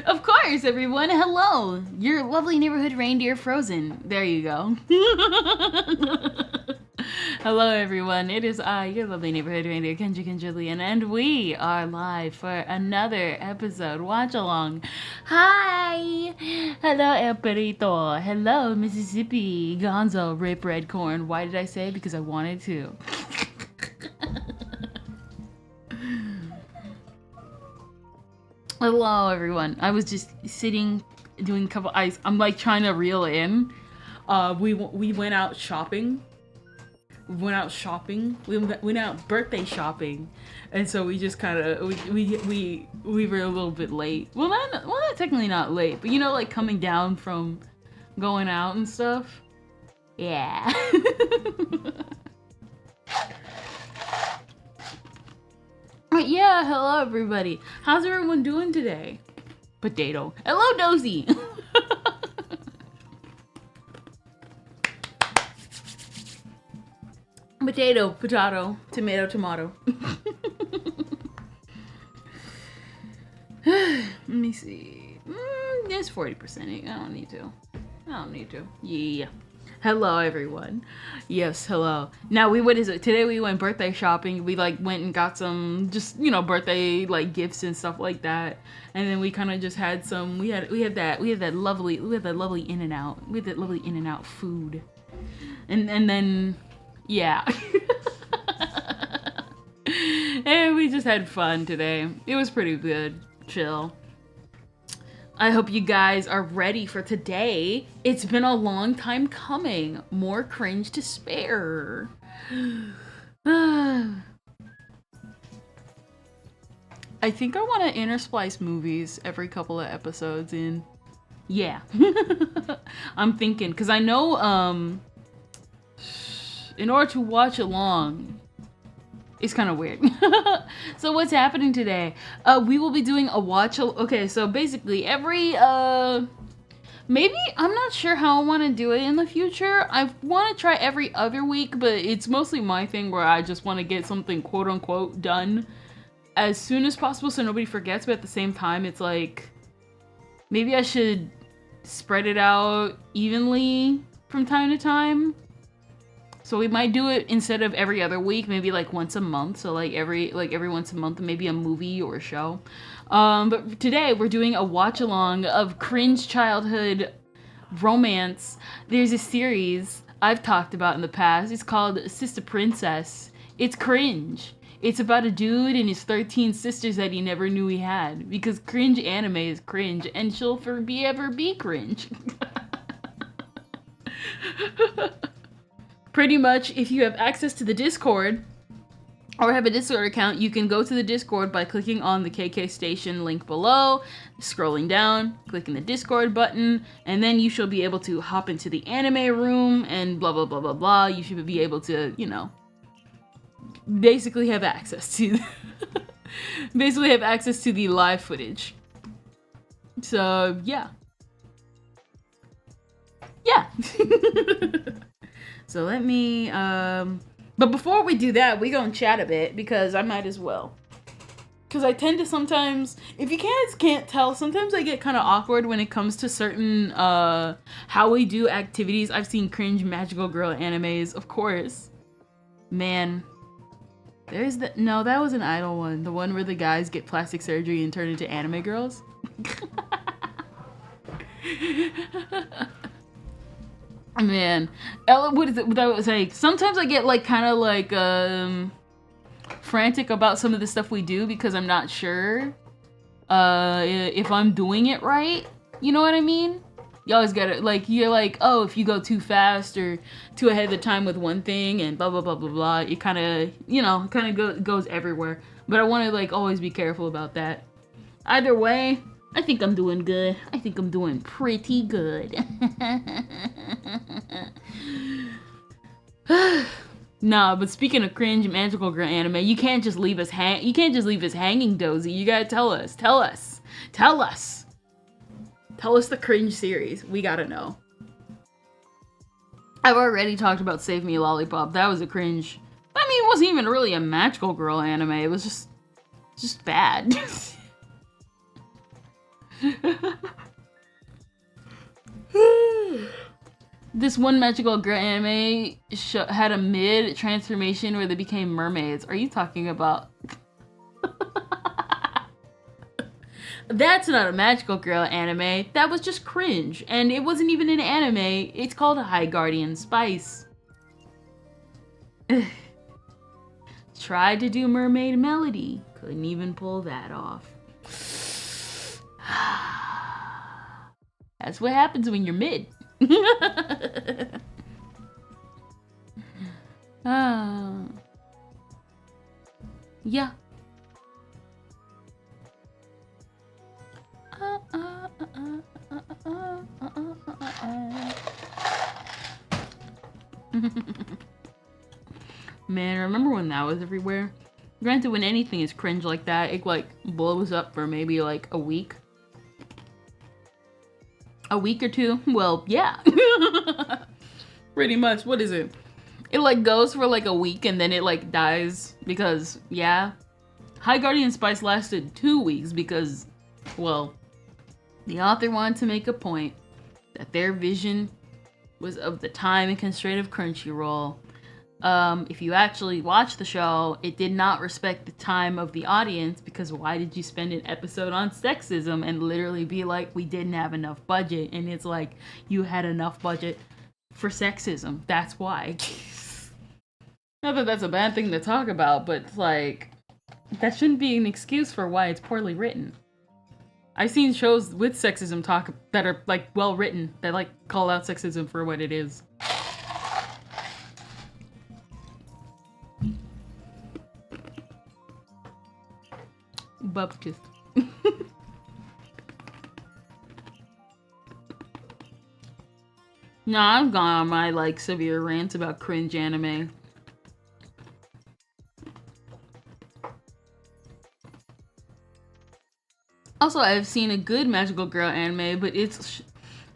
Of course, everyone. Hello. Your lovely neighborhood reindeer Frozen. There you go. Hello, everyone. It is I, your lovely neighborhood reindeer, 𝓦𝓐𝓣-𝓐-𝓛𝓞𝓝𝓖, and we are live for another episode. Watch along. Hi. Hello, El Perito. Hello, Mississippi. Gonzo, Rip Red Corn. Why did I say? Because I wanted to. Hello, everyone. I was just sitting, doing a couple eyes. I'm like trying to reel in. We went out shopping. We went out birthday shopping, and so we just kind of we were a little bit late. Well, not technically not late, but you know, like coming down from going out and stuff. Yeah. Yeah, hello everybody. How's everyone doing today? Potato. Hello, Dozy. Potato, potato, tomato, tomato. Let me see. There's 40%. I don't need to. Yeah. Hello, everyone. Yes, hello. Now today we went birthday shopping. We like went and got some just, you know, birthday like gifts and stuff like that. And then we kind of just had some, we had that lovely In-N-Out. We had that lovely In-N-Out food. And then, yeah. And we just had fun today. It was pretty good. Chill. I hope you guys are ready for today. It's been a long time coming. More cringe to spare. I think I want to intersplice movies every couple of episodes in. Yeah. I'm thinking, because I know in order to watch along, it's kind of weird. So what's happening today? We will be doing a okay, so basically every maybe, I'm not sure how I want to do it in the future. I want to try every other week, but it's mostly my thing where I just want to get something quote unquote done as soon as possible so nobody forgets, but at the same time it's like maybe I should spread it out evenly from time to time. So we might do it instead of every other week, maybe like once a month. So like every once a month, maybe a movie or a show. But today we're doing a watch along of cringe childhood romance. There's a series I've talked about in the past. It's called Sister Princess. It's cringe. It's about a dude and his 13 sisters that he never knew he had. Because cringe anime is cringe, and she'll ever be cringe. Pretty much, if you have access to the Discord, or have a Discord account, you can go to the Discord by clicking on the KK Station link below, scrolling down, clicking the Discord button, and then you shall be able to hop into the anime room, and blah blah blah blah blah. You should be able to, you know, basically have access to the live footage. So, yeah. Yeah. So let me, but before we do that, we gonna chat a bit, because I might as well. Because I tend to sometimes, if you guys can't tell, sometimes I get kind of awkward when it comes to certain, how we do activities. I've seen cringe magical girl animes, of course. Man. There's no, that was an idol one. The one where the guys get plastic surgery and turn into anime girls. Man, what is it that was like? Sometimes I get like kind of like frantic about some of the stuff we do because I'm not sure if I'm doing it right. You know what I mean? You always gotta, like, you're like, oh, if you go too fast or too ahead of the time with one thing and blah blah blah blah blah, it kind of, you know, goes everywhere. But I want to like always be careful about that. Either way, I think I'm doing good. I think I'm doing pretty good. Nah, but speaking of cringe magical girl anime, you can't just leave us hanging, Dozy. You gotta tell us. Tell us the cringe series. We gotta know. I've already talked about Save Me Lollipop. That was a cringe. I mean, it wasn't even really a magical girl anime. It was just It's just bad. This one magical girl anime had a mid transformation where they became mermaids. Are you talking about? That's not a magical girl anime. That was just cringe. And it wasn't even an anime. It's called 𝓦𝓐𝓣𝓒-𝓐-𝓛𝓞𝓝𝓖. Tried to do mermaid melody. Couldn't even pull that off. That's what happens when you're mid. Yeah. Man, remember when that was everywhere? Granted, when anything is cringe like that, it like blows up for maybe like a week. A week or two? Well, yeah. Pretty much. What is it? It like goes for like a week and then it like dies because, yeah. 𝓦𝓐𝓣𝓒-𝓐-𝓛𝓞𝓝𝓖 lasted 2 weeks because, well, the author wanted to make a point that their vision was of the time and constraint of Crunchyroll. If you actually watch the show, it did not respect the time of the audience because why did you spend an episode on sexism and literally be like, we didn't have enough budget? And it's like, you had enough budget for sexism. That's why. Not that that's a bad thing to talk about, but like, that shouldn't be an excuse for why it's poorly written. I've seen shows with sexism talk that are like well written, that like call out sexism for what it is. Bupkis. Nah, I've gone on my like severe rants about cringe anime. Also, I've seen a good magical girl anime, but it's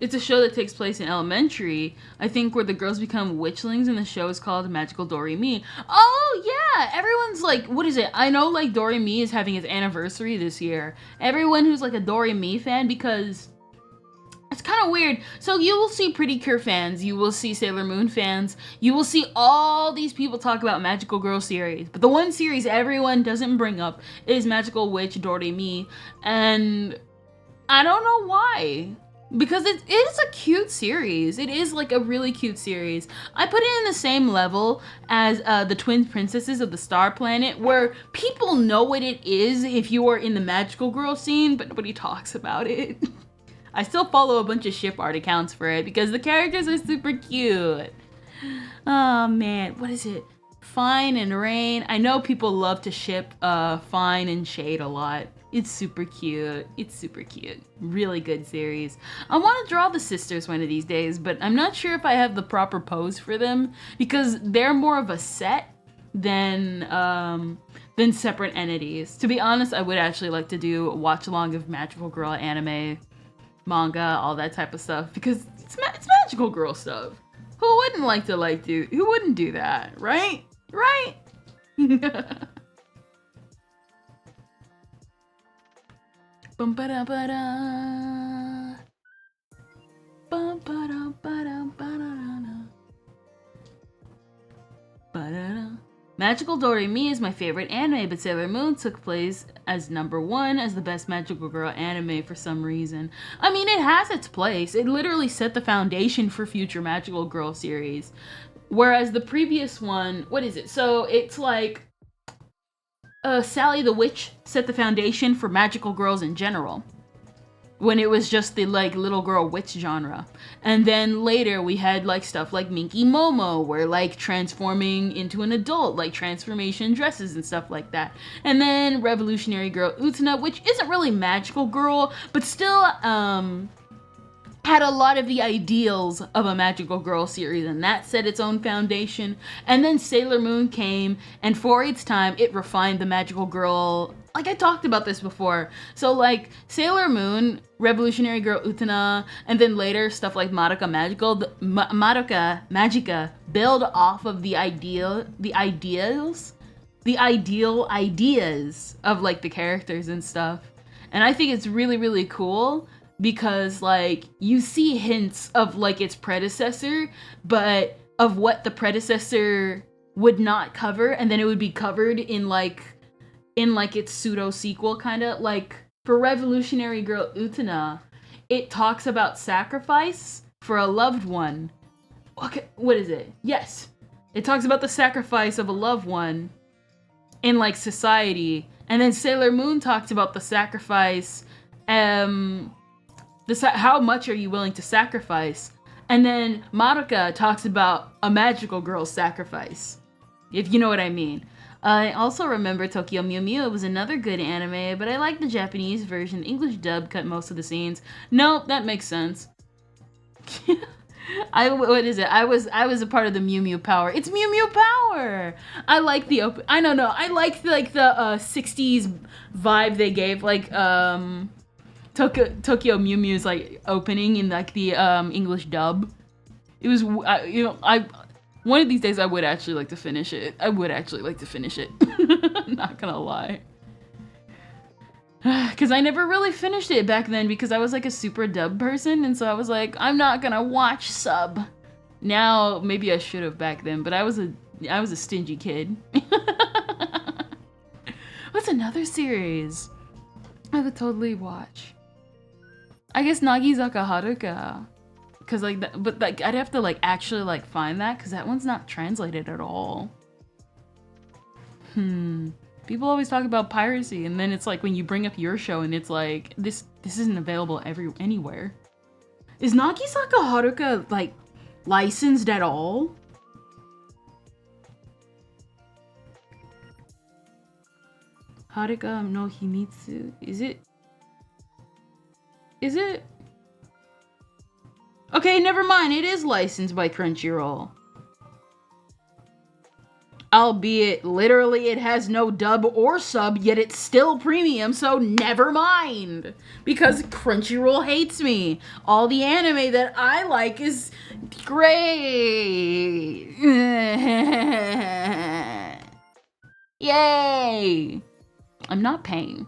a show that takes place in elementary, I think, where the girls become witchlings, and the show is called Magical Doremi. Oh, yeah! Everyone's like, what is it? I know, like, Doremi is having its anniversary this year. Everyone who's, like, a Doremi fan, because it's kind of weird. So you will see Pretty Cure fans, you will see Sailor Moon fans, you will see all these people talk about Magical Girl series, but the one series everyone doesn't bring up is Magical Witch Doremi, and I don't know why. Because it is a cute series. It is like a really cute series. I put it in the same level as the Twin Princesses of the Star Planet, where people know what it is if you are in the magical girl scene, but nobody talks about it. I still follow a bunch of ship art accounts for it because the characters are super cute. Oh man, what is it? Fine and Rain. I know people love to ship Fine and Shade a lot. It's super cute. It's super cute. Really good series. I want to draw the sisters one of these days, but I'm not sure if I have the proper pose for them because they're more of a set than separate entities. To be honest, I would actually like to do a watch along of magical girl anime, manga, all that type of stuff because it's magical girl stuff. Who wouldn't like to who wouldn't do that, right? Right? Bum ba da ba da. Bum ba da ba da ba da da. Ba da da. Magical Doremi is my favorite anime, but Sailor Moon took place as #1 as the best magical girl anime for some reason. I mean, it has its place. It literally set the foundation for future magical girl series. Whereas the previous one, what is it? So it's like Sally the Witch set the foundation for magical girls in general, when it was just the like little girl witch genre. And then later we had like stuff like Minky Momo, where like transforming into an adult, like transformation dresses and stuff like that. And then Revolutionary Girl Utena, which isn't really magical girl, but still had a lot of the ideals of a magical girl series, and that set its own foundation. And then Sailor Moon came, and for its time, it refined the magical girl. Like, I talked about this before. So, like, Sailor Moon, Revolutionary Girl Utena, and then later stuff like Madoka Magica build off of the ideals the ideal ideas of like the characters and stuff. And I think it's really, really cool because like you see hints of like its predecessor, but of what the predecessor would not cover, and then it would be covered in like its pseudo sequel, kind of like for Revolutionary Girl Utena, it talks about sacrifice for a loved one. Okay, what is it? Yes, it talks about the sacrifice of a loved one in like society, and then Sailor Moon talked about the sacrifice, how much are you willing to sacrifice, and then Madoka talks about a magical girl's sacrifice, if you know what I mean. I also remember Tokyo Mew Mew. It was another good anime, but I like the Japanese version. English dub cut most of the scenes. Nope, that makes sense. What is it? I was a part of the Mew Mew Power. It's Mew Mew Power. I like the open. I don't know. I liked like the 60s vibe they gave, like Tokyo Mew Mew's like opening in like the English dub. It was one of these days I would actually like to finish it. I'm not gonna lie. Because I never really finished it back then because I was like a super dub person, and so I was like, I'm not gonna watch sub. Now, maybe I should have back then, but I was a stingy kid. What's another series I would totally watch? I guess Nagizaka Haruka. Cause like that, but like I'd have to like actually like find that because that one's not translated at all. People always talk about piracy, and then it's like when you bring up your show and it's like this isn't available anywhere. Is Nagizaka Haruka like licensed at all? Haruka no Himitsu. Is it? Okay, never mind. It is licensed by Crunchyroll. Albeit, literally, it has no dub or sub, yet it's still premium, so never mind. Because Crunchyroll hates me. All the anime that I like is great. Yay! I'm not paying.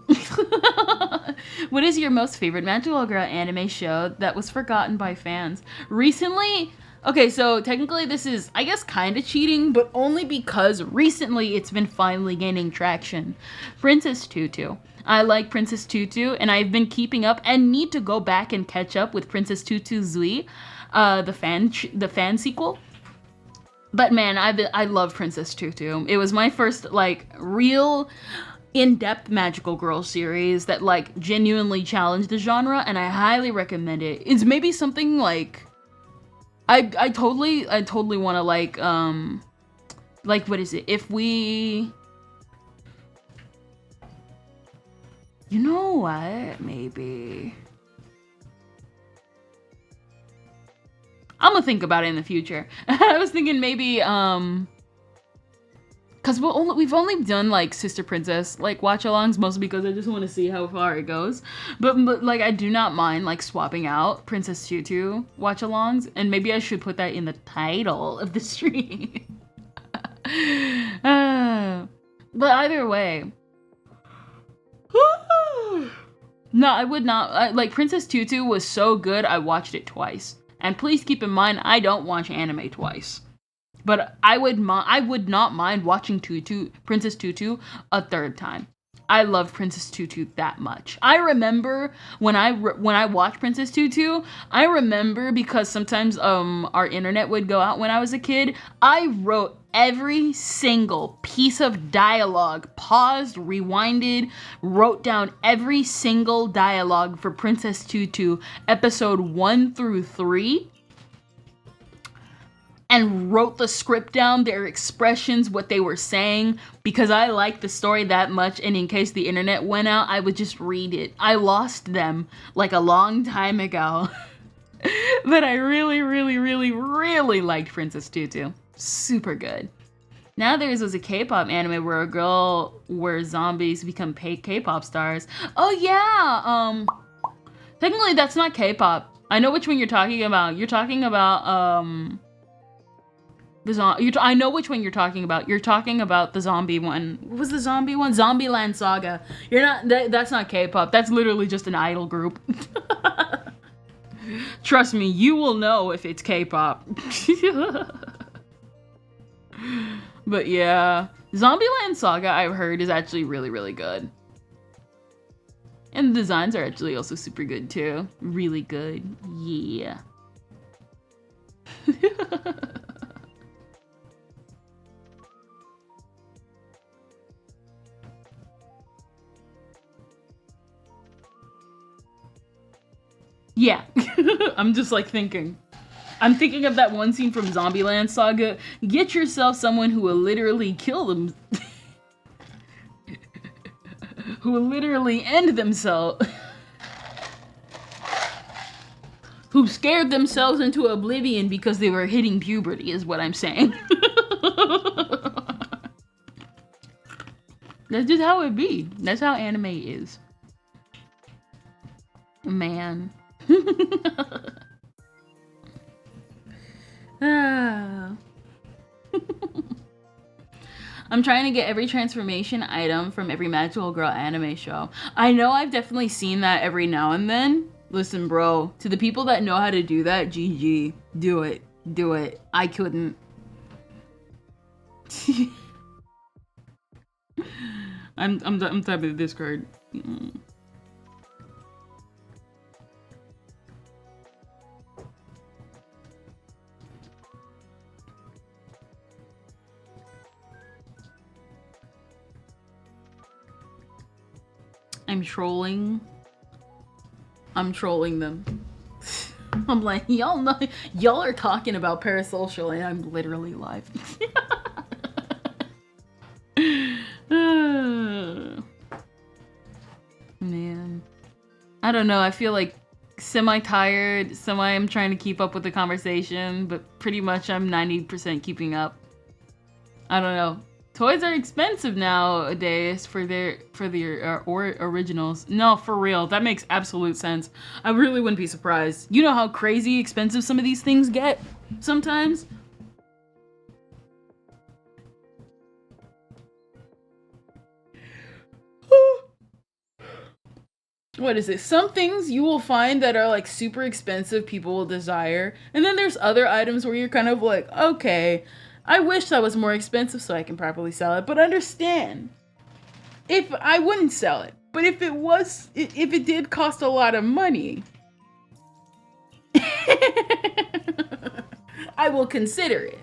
What is your most favorite magical girl anime show that was forgotten by fans? Recently, okay, so technically this is, I guess, kind of cheating, but only because recently it's been finally gaining traction. Princess Tutu. I like Princess Tutu, and I've been keeping up and need to go back and catch up with Princess Tutu Zui, the fan sequel. But man, I love Princess Tutu. It was my first like real in-depth magical girl series that like genuinely challenged the genre, and I highly recommend it. It's maybe something like I totally want to like what is it? If we, you know what? Maybe I'm gonna think about it in the future. I was thinking maybe because we've only done like Sister Princess like watch-alongs, mostly because I just want to see how far it goes. But like I do not mind like swapping out Princess Tutu watch-alongs, and maybe I should put that in the title of the stream. But either way, no, I would not. Like Princess Tutu was so good, I watched it twice. And please keep in mind, I don't watch anime twice. But I would not mind watching Princess Tutu a third time. I loved Princess Tutu that much. I remember when I watched Princess Tutu, I remember because sometimes our internet would go out when I was a kid, I wrote every single piece of dialogue, paused, rewinded, wrote down every single dialogue for Princess Tutu episode 1 through 3. And wrote the script down, their expressions, what they were saying, because I liked the story that much, and in case the internet went out, I would just read it. I lost them like a long time ago. But I really, really, really, really liked Princess Tutu. Super good. Now there's was a K-pop anime where zombies become K-pop stars. Oh yeah! Technically that's not K-pop. I know which one you're talking about. You're talking about, I know which one you're talking about. You're talking about the zombie one. What was the zombie one? Zombieland Saga. You're not. That's not K-pop. That's literally just an idol group. Trust me, you will know if it's K-pop. But yeah, Zombieland Saga, I've heard, is actually really, really good. And the designs are actually also super good too. Really good. Yeah. Yeah. I'm just like thinking. I'm thinking of that one scene from Zombieland Saga. Get yourself someone who will literally kill them. Who will literally end themselves. Who scared themselves into oblivion because they were hitting puberty, is what I'm saying. That's just how it be. That's how anime is. Man. Ah. I'm trying to get every transformation item from every magical girl anime show. I know I've definitely seen that every now and then. Listen, bro, to the people that know how to do that, GG. Do it. Do it. I couldn't. I'm typing the Discord. I'm trolling. I'm trolling them. I'm like, y'all know, y'all are talking about Parasocial and I'm literally live. Man. I don't know, I feel like semi-tired, I'm trying to keep up with the conversation, but pretty much I'm 90% keeping up. I don't know. Toys are expensive nowadays for their originals. No, for real. That makes absolute sense. I really wouldn't be surprised. You know how crazy expensive some of these things get sometimes? What is it? Some things you will find that are like super expensive, people will desire. And then there's other items where you're kind of like, okay, I wish that was more expensive so I can properly sell it, but understand, if I wouldn't sell it, but if it did cost a lot of money, I will consider it.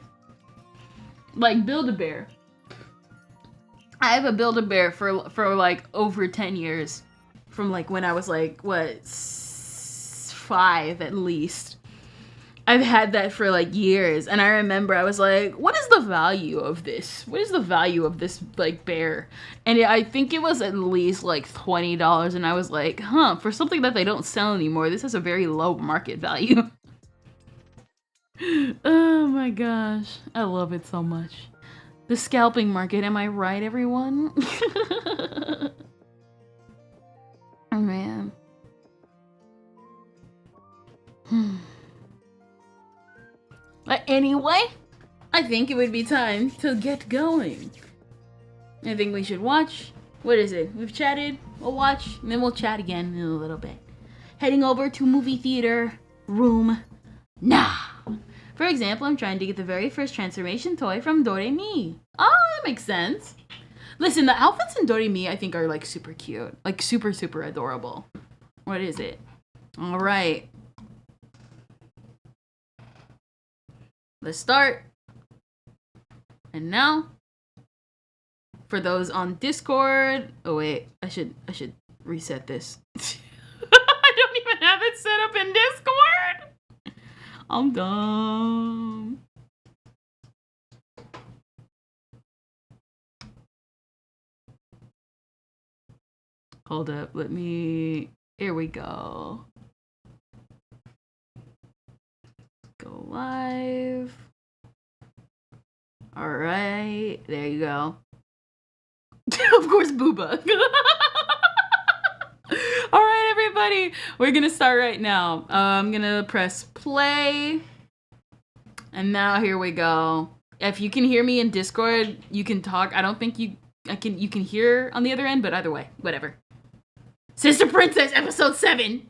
Like Build-A-Bear. I have a Build-A-Bear for like over 10 years. From like when I was like, what, 5 at least. I've had that for like years, and I remember I was like, what is the value of this? What is the value of this like bear? And I think it was at least like $20, and I was like, huh, for something that they don't sell anymore, this has a very low market value. Oh my gosh, I love it so much. The scalping market, am I right, everyone? Oh man. But anyway, I think it would be time to get going. I think we should watch. What is it? We've chatted, we'll watch, and then we'll chat again in a little bit. Heading over to movie theater room now. For example, I'm trying to get the very first transformation toy from Doremi. Oh, that makes sense. Listen, the outfits in Doremi I think are like super cute. Like super, super adorable. What is it? All right. Let's start. And now, for those on Discord, oh wait, I should reset this. I don't even have it set up in Discord. I'm dumb. Hold up, here we go. Go live. All right, there you go. Of course, Booba. All right, everybody, we're gonna start right now. I'm gonna press play, and now here we go. If you can hear me in Discord, you can talk. I don't think you can hear on the other end, but either way, whatever. Sister Princess, episode 7.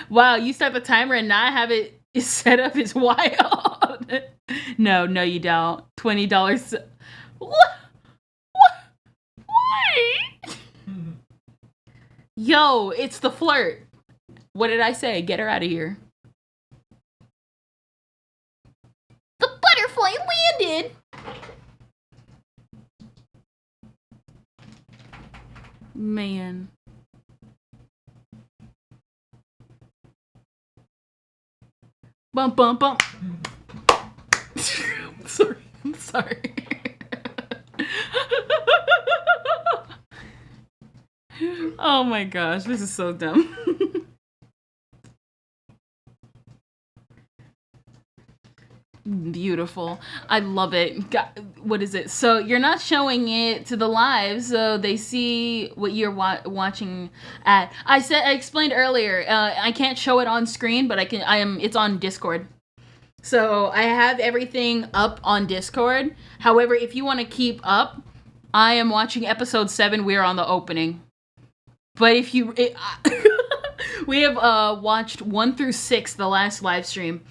Wow, you start the timer and not have it set up is wild. No, you don't. $20. What? Why? Yo, it's the flirt. What did I say? Get her out of here. The butterfly landed. Man. Bump, bump, bump. I'm sorry. Oh my gosh, this is so dumb. Beautiful. I love it. God, what is it? So you're not showing it to the live, so they see what you're watching at. I explained earlier. I can't show it on screen, but it's on Discord. So I have everything up on Discord. However, if you want to keep up, I am watching episode 7. We're on the opening. But if you, we have watched 1 through 6 the last live stream.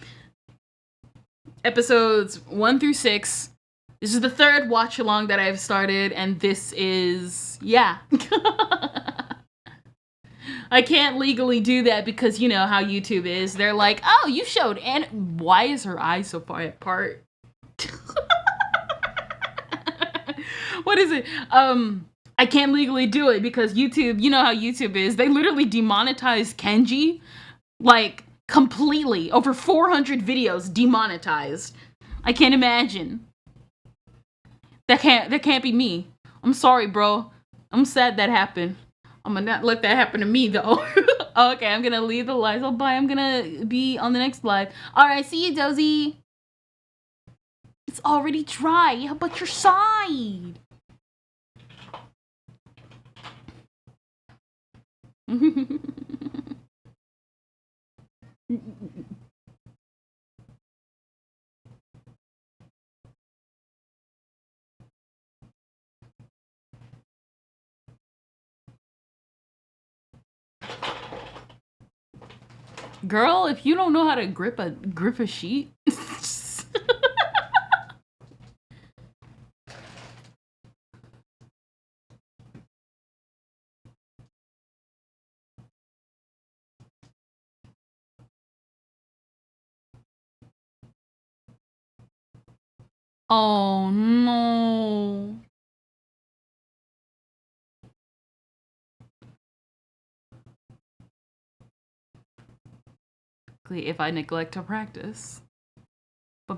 Episodes 1 through 6. This is the 3rd watch along that I've started, and this is, yeah. I can't legally do that because you know how YouTube is. They're like, oh, you showed, and why is her eye so far apart? What is it? I can't legally do it because YouTube, you know how YouTube is. They literally demonetized Kenji, like, completely. Over 400 videos demonetized. I can't imagine. That can't be me. I'm sorry, bro. I'm sad that happened. I'm gonna not let that happen to me, though. Okay, I'm gonna leave the live. Oh, bye. I'm gonna be on the next live. Alright, see you, Dozy. It's already dry. How about your side? Girl, if you don't know how to grip a sheet. Oh no. If I neglect to practice. Huh?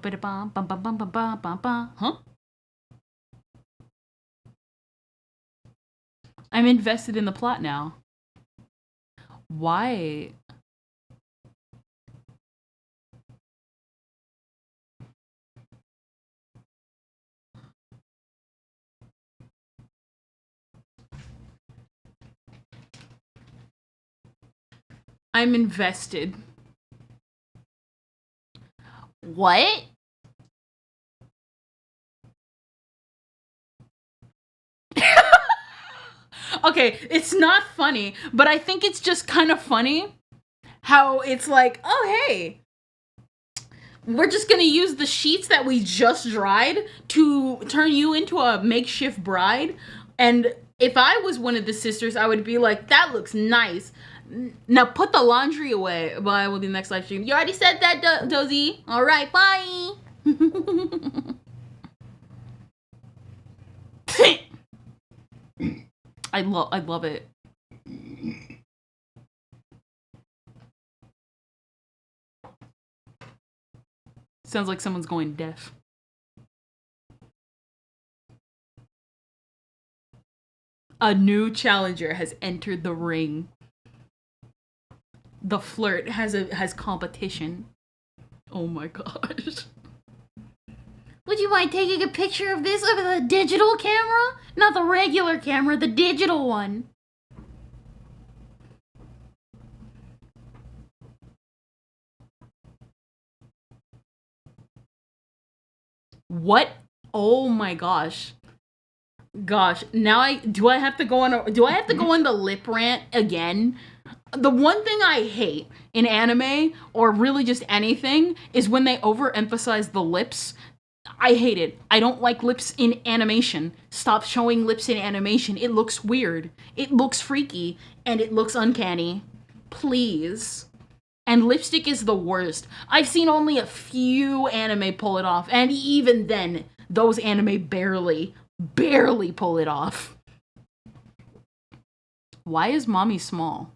I'm invested in the plot now. Why? I'm invested. What? Okay, it's not funny, but I think it's just kind of funny how it's like, oh, hey, we're just gonna use the sheets that we just dried to turn you into a makeshift bride. And if I was one of the sisters, I would be like, that looks nice. Now put the laundry away. Bye, will be the next live stream. You already said that, Dozy. All right, bye. I love it. Sounds like someone's going deaf. A new challenger has entered the ring. The flirt has competition. Oh my gosh. Would you mind taking a picture of this with a digital camera? Not the regular camera, the digital one. What? Oh my gosh. Gosh, now do I have to go on the lip rant again? The one thing I hate in anime, or really just anything, is when they overemphasize the lips. I hate it. I don't like lips in animation. Stop showing lips in animation. It looks weird. It looks freaky, and it looks uncanny. Please. And lipstick is the worst. I've seen only a few anime pull it off, and even then, those anime barely pull it off. Why is mommy small?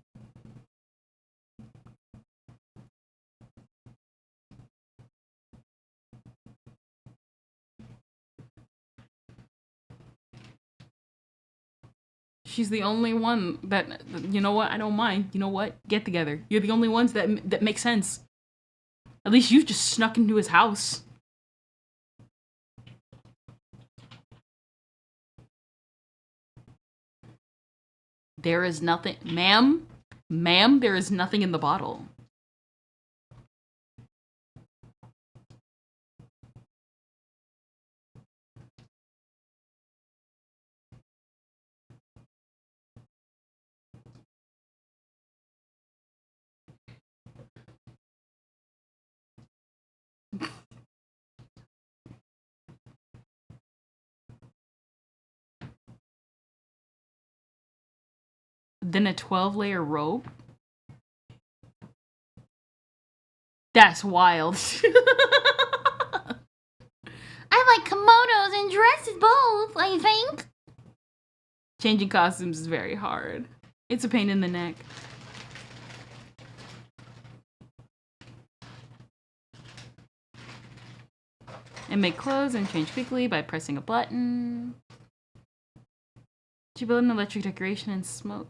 She's the only one that, you know what, I don't mind. You know what? Get together. You're the only ones that make sense. At least you just snuck into his house. There is nothing, ma'am, there is nothing in the bottle. Then a 12-layer robe? That's wild. I like kimonos and dresses both, I think. Changing costumes is very hard. It's a pain in the neck. And make clothes and change quickly by pressing a button. To build an electric decoration and smoke.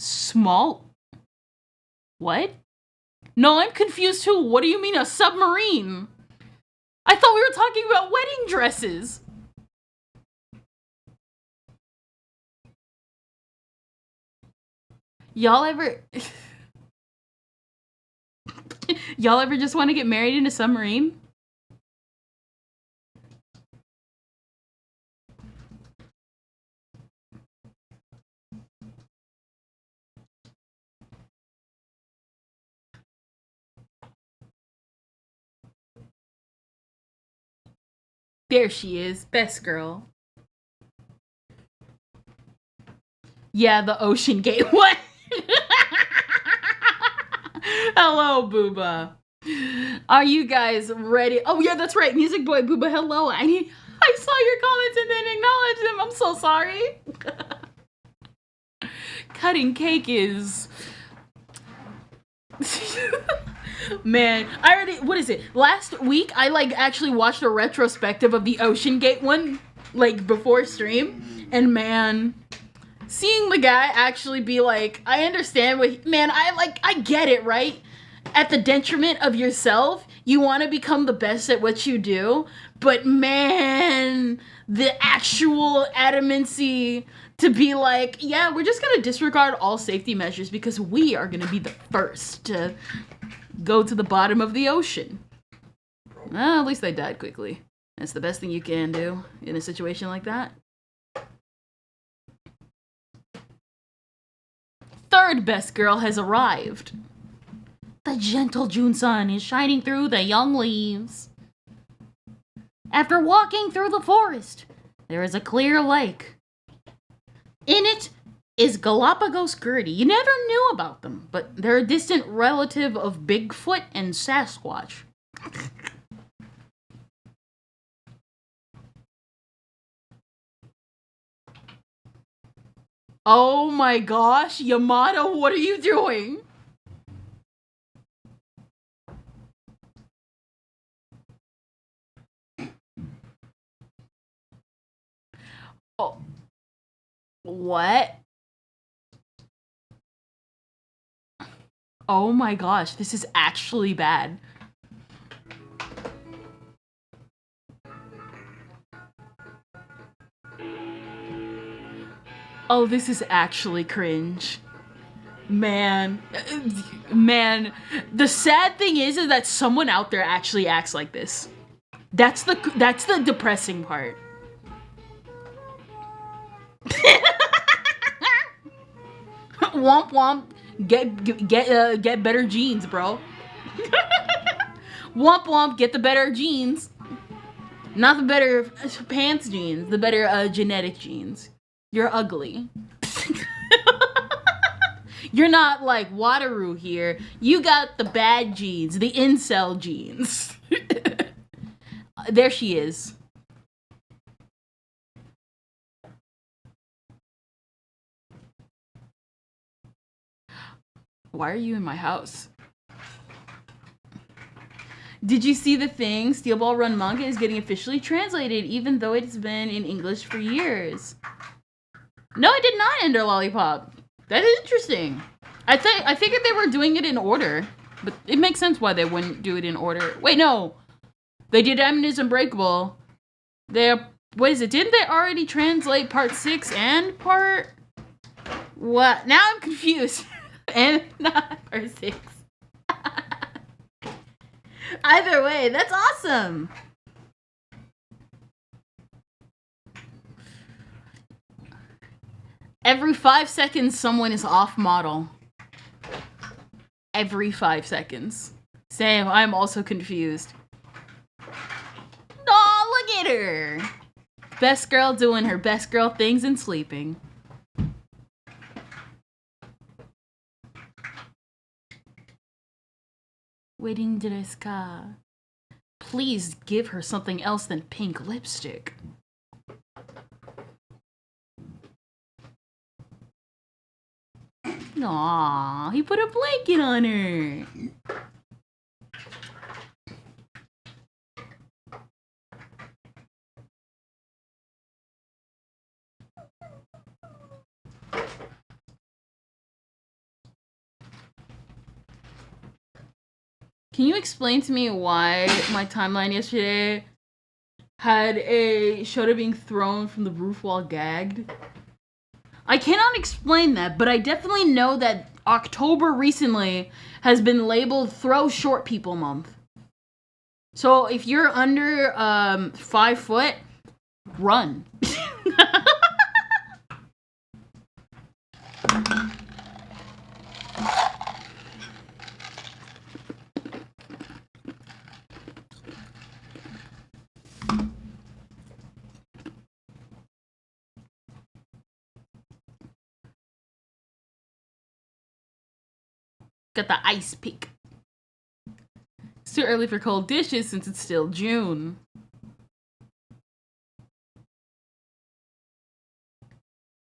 Small? What? No, I'm confused too. What do you mean a submarine? I thought we were talking about wedding dresses. Y'all ever... Y'all ever just want to get married in a submarine? There she is, best girl. Yeah, the ocean gate. What? Hello, Booba. Are you guys ready? Oh yeah, that's right. Music Boy Booba, hello. I saw your comments and didn't acknowledge them. I'm so sorry. Cutting cake is... Man, I already... What is it? Last week, I actually watched a retrospective of the Ocean Gate one, before stream. And man... Seeing the guy actually be like, I understand what... Man, I get it, right? At the detriment of yourself, you want to become the best at what you do. But man, the actual adamancy to be like, yeah, we're just going to disregard all safety measures because we are going to be the first to go to the bottom of the ocean. Well, at least they died quickly. That's the best thing you can do in a situation like that. Third best girl has arrived. The gentle June sun is shining through the young leaves. After walking through the forest, there is a clear lake. In it is Galapagos Gertie. You never knew about them, but they're a distant relative of Bigfoot and Sasquatch. Oh my gosh, Yamato, what are you doing? Oh. What? Oh my gosh, this is actually bad. Oh, this is actually cringe. Man, man, the sad thing is that someone out there actually acts like this. That's the depressing part. Womp womp, get better genes, bro. Womp womp, get the better genes. Not the better pants genes, the better genetic genes. You're ugly. You're not like Wataru here. You got the bad genes, the incel genes. There she is. Why are you in my house? Did you see the thing? Steel Ball Run manga is getting officially translated, even though it's been in English for years. No, I did not, Ender Lollipop. That is interesting. I figured they were doing it in order, but it makes sense why they wouldn't do it in order. Wait, no. They did Diamond is Unbreakable. What is it? Didn't they already translate part 6 and part... What? Now I'm confused. And not part 6. Either way, that's awesome. Every 5 seconds, someone is off model. Every 5 seconds. Same, I'm also confused. Aw, look at her. Best girl doing her best girl things and sleeping. Waiting desu ka? Please give her something else than pink lipstick. Aww, he put a blanket on her. Can you explain to me why my timeline yesterday had a Shota being thrown from the roof while gagged? I cannot explain that, but I definitely know that October recently has been labeled Throw Short People Month. So if you're under 5 foot, run. Got the ice pick. It's too early for cold dishes since it's still June.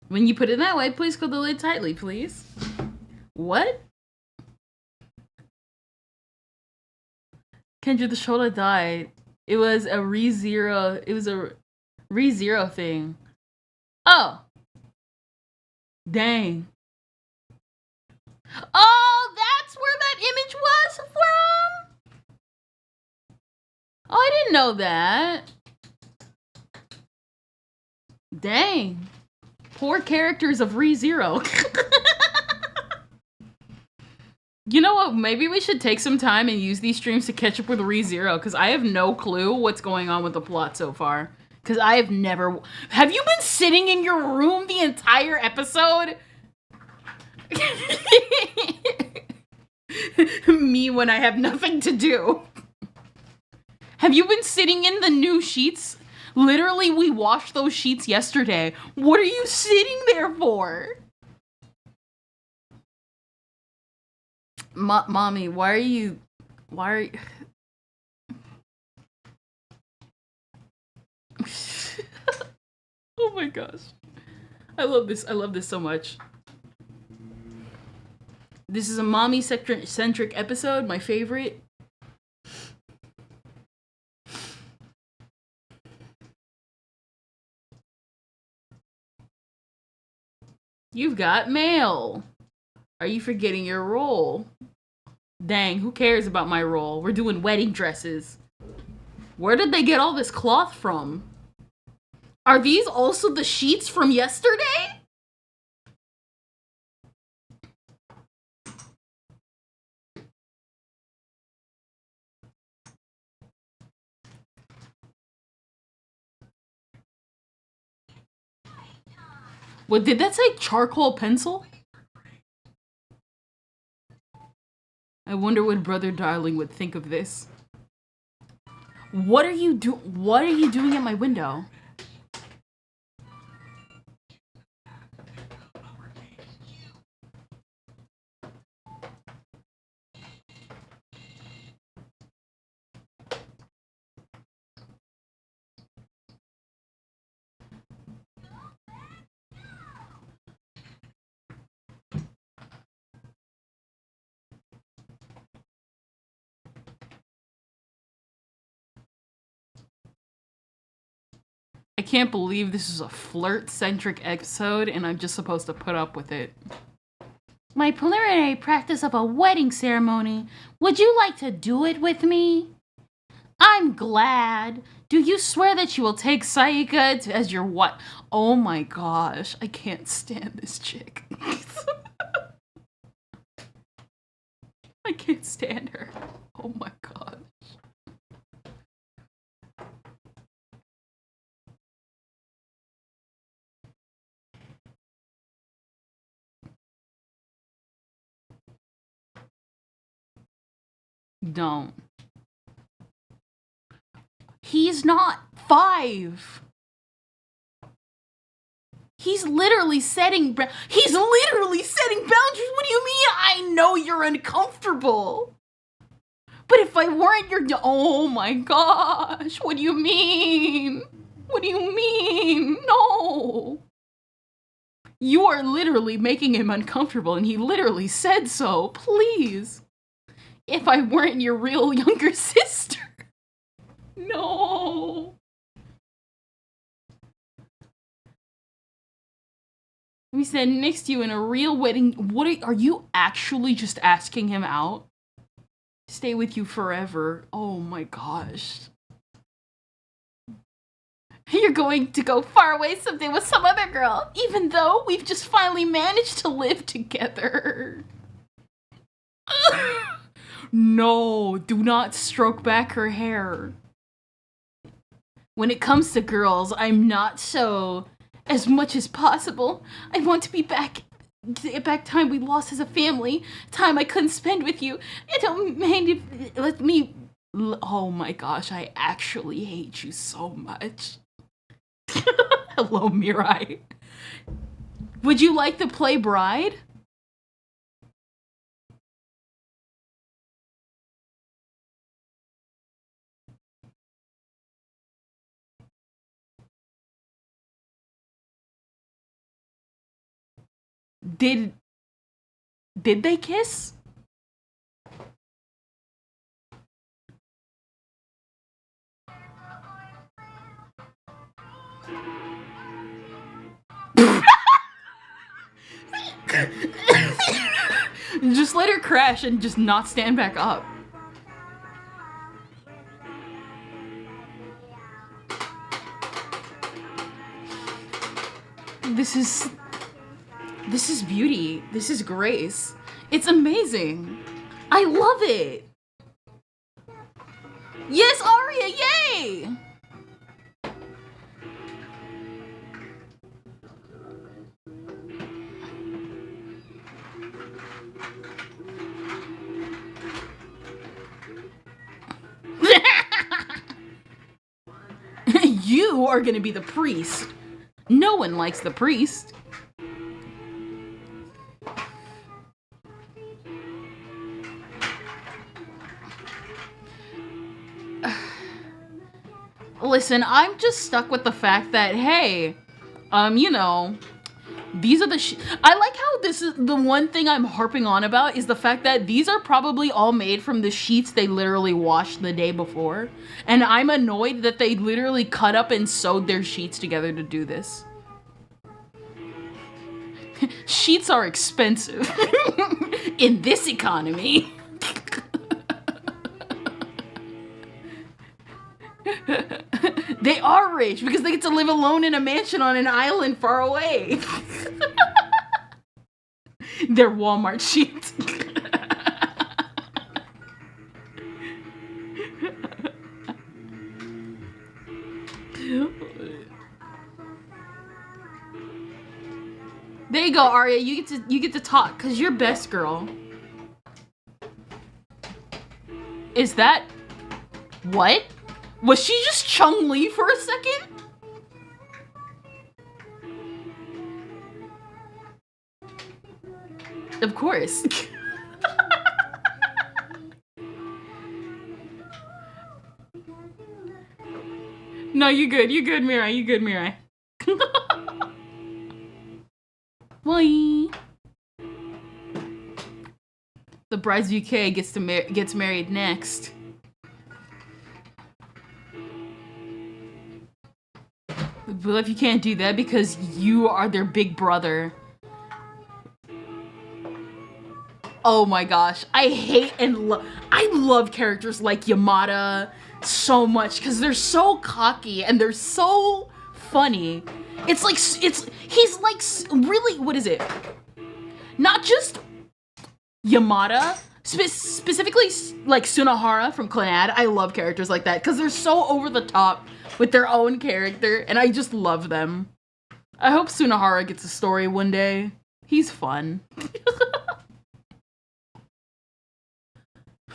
When you put it that way, please close the lid tightly, please. What? Kendra, the shoulder died. It was a re-zero. It was a re-zero thing. Oh. Dang. Oh, that's where that image was from? Oh, I didn't know that. Dang. Poor characters of ReZero. You know what? Maybe we should take some time and use these streams to catch up with ReZero, because I have no clue what's going on with the plot so far. Because I have never... Have you been sitting in your room the entire episode? Me when I have nothing to do. Have you been sitting in the new sheets? Literally, we washed those sheets yesterday. What are you sitting there for? Mommy, why are you... Oh my gosh. I love this so much. This is a mommy-centric episode, my favorite. You've got mail. Are you forgetting your role? Dang, who cares about my role? We're doing wedding dresses. Where did they get all this cloth from? Are these also the sheets from yesterday? What did that say? Charcoal pencil? I wonder what Brother Darling would think of this. What are you doing at my window? I can't believe this is a flirt-centric episode and I'm just supposed to put up with it. My preliminary practice of a wedding ceremony. Would you like to do it with me? I'm glad. Do you swear that you will take Sayaka as your what? Oh my gosh, I can't stand this chick. I can't stand her. Oh my god. Don't. He's not 5. He's literally setting boundaries. What do you mean? I know you're uncomfortable. But if I weren't your... Oh my gosh. What do you mean? What do you mean? No. You are literally making him uncomfortable and he literally said so. Please. If I weren't your real younger sister. No. We said next to you in a real wedding. What are you actually just asking him out? Stay with you forever. Oh my gosh. You're going to go far away someday with some other girl, even though we've just finally managed to live together. No, do not stroke back her hair. When it comes to girls, I'm not so... As much as possible, I want to be back time we lost as a family, time I couldn't spend with you. I don't mind if let me... Oh my gosh, I actually hate you so much. Hello, Mirai. Would you like to play bride? Did they kiss? Just let her crash and just not stand back up. This is beauty. This is grace. It's amazing. I love it. Yes, Aria, yay! You are gonna be the priest. No one likes the priest. Listen, I'm just stuck with the fact that, hey, you know, these are the I like how this is the one thing I'm harping on about is the fact that these are probably all made from the sheets they literally washed the day before. And I'm annoyed that they literally cut up and sewed their sheets together to do this. Sheets are expensive in this economy. They are rich because they get to live alone in a mansion on an island far away. They're Walmart sheets. There you go, Arya. You get to talk because you're best girl. Is that what? Was she just Chun-Li for a second? Of course. No, you good. You good, Mirai. You good, Mirai. Boy. The bride's UK gets married next. But if you can't do that because you are their big brother. Oh my gosh, I hate and I love characters like Yamada so much because they're so cocky and they're so funny. It's like he's like really, what is it? Not just Yamada, specifically like Tsunohara from Clannad. I love characters like that because they're so over the top with their own character, and I just love them. I hope Tsunohara gets a story one day. He's fun.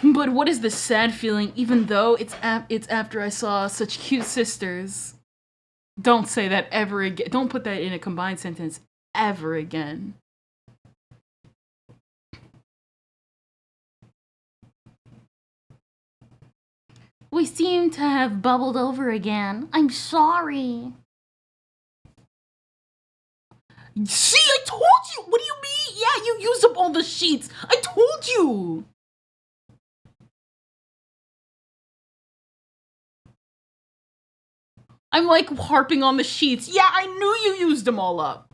But what is this sad feeling, even though it's after I saw such cute sisters? Don't say that ever again. Don't put that in a combined sentence ever again. We seem to have bubbled over again. I'm sorry. See, I told you! What do you mean? Yeah, you used up all the sheets. I told you! I'm like harping on the sheets. Yeah, I knew you used them all up.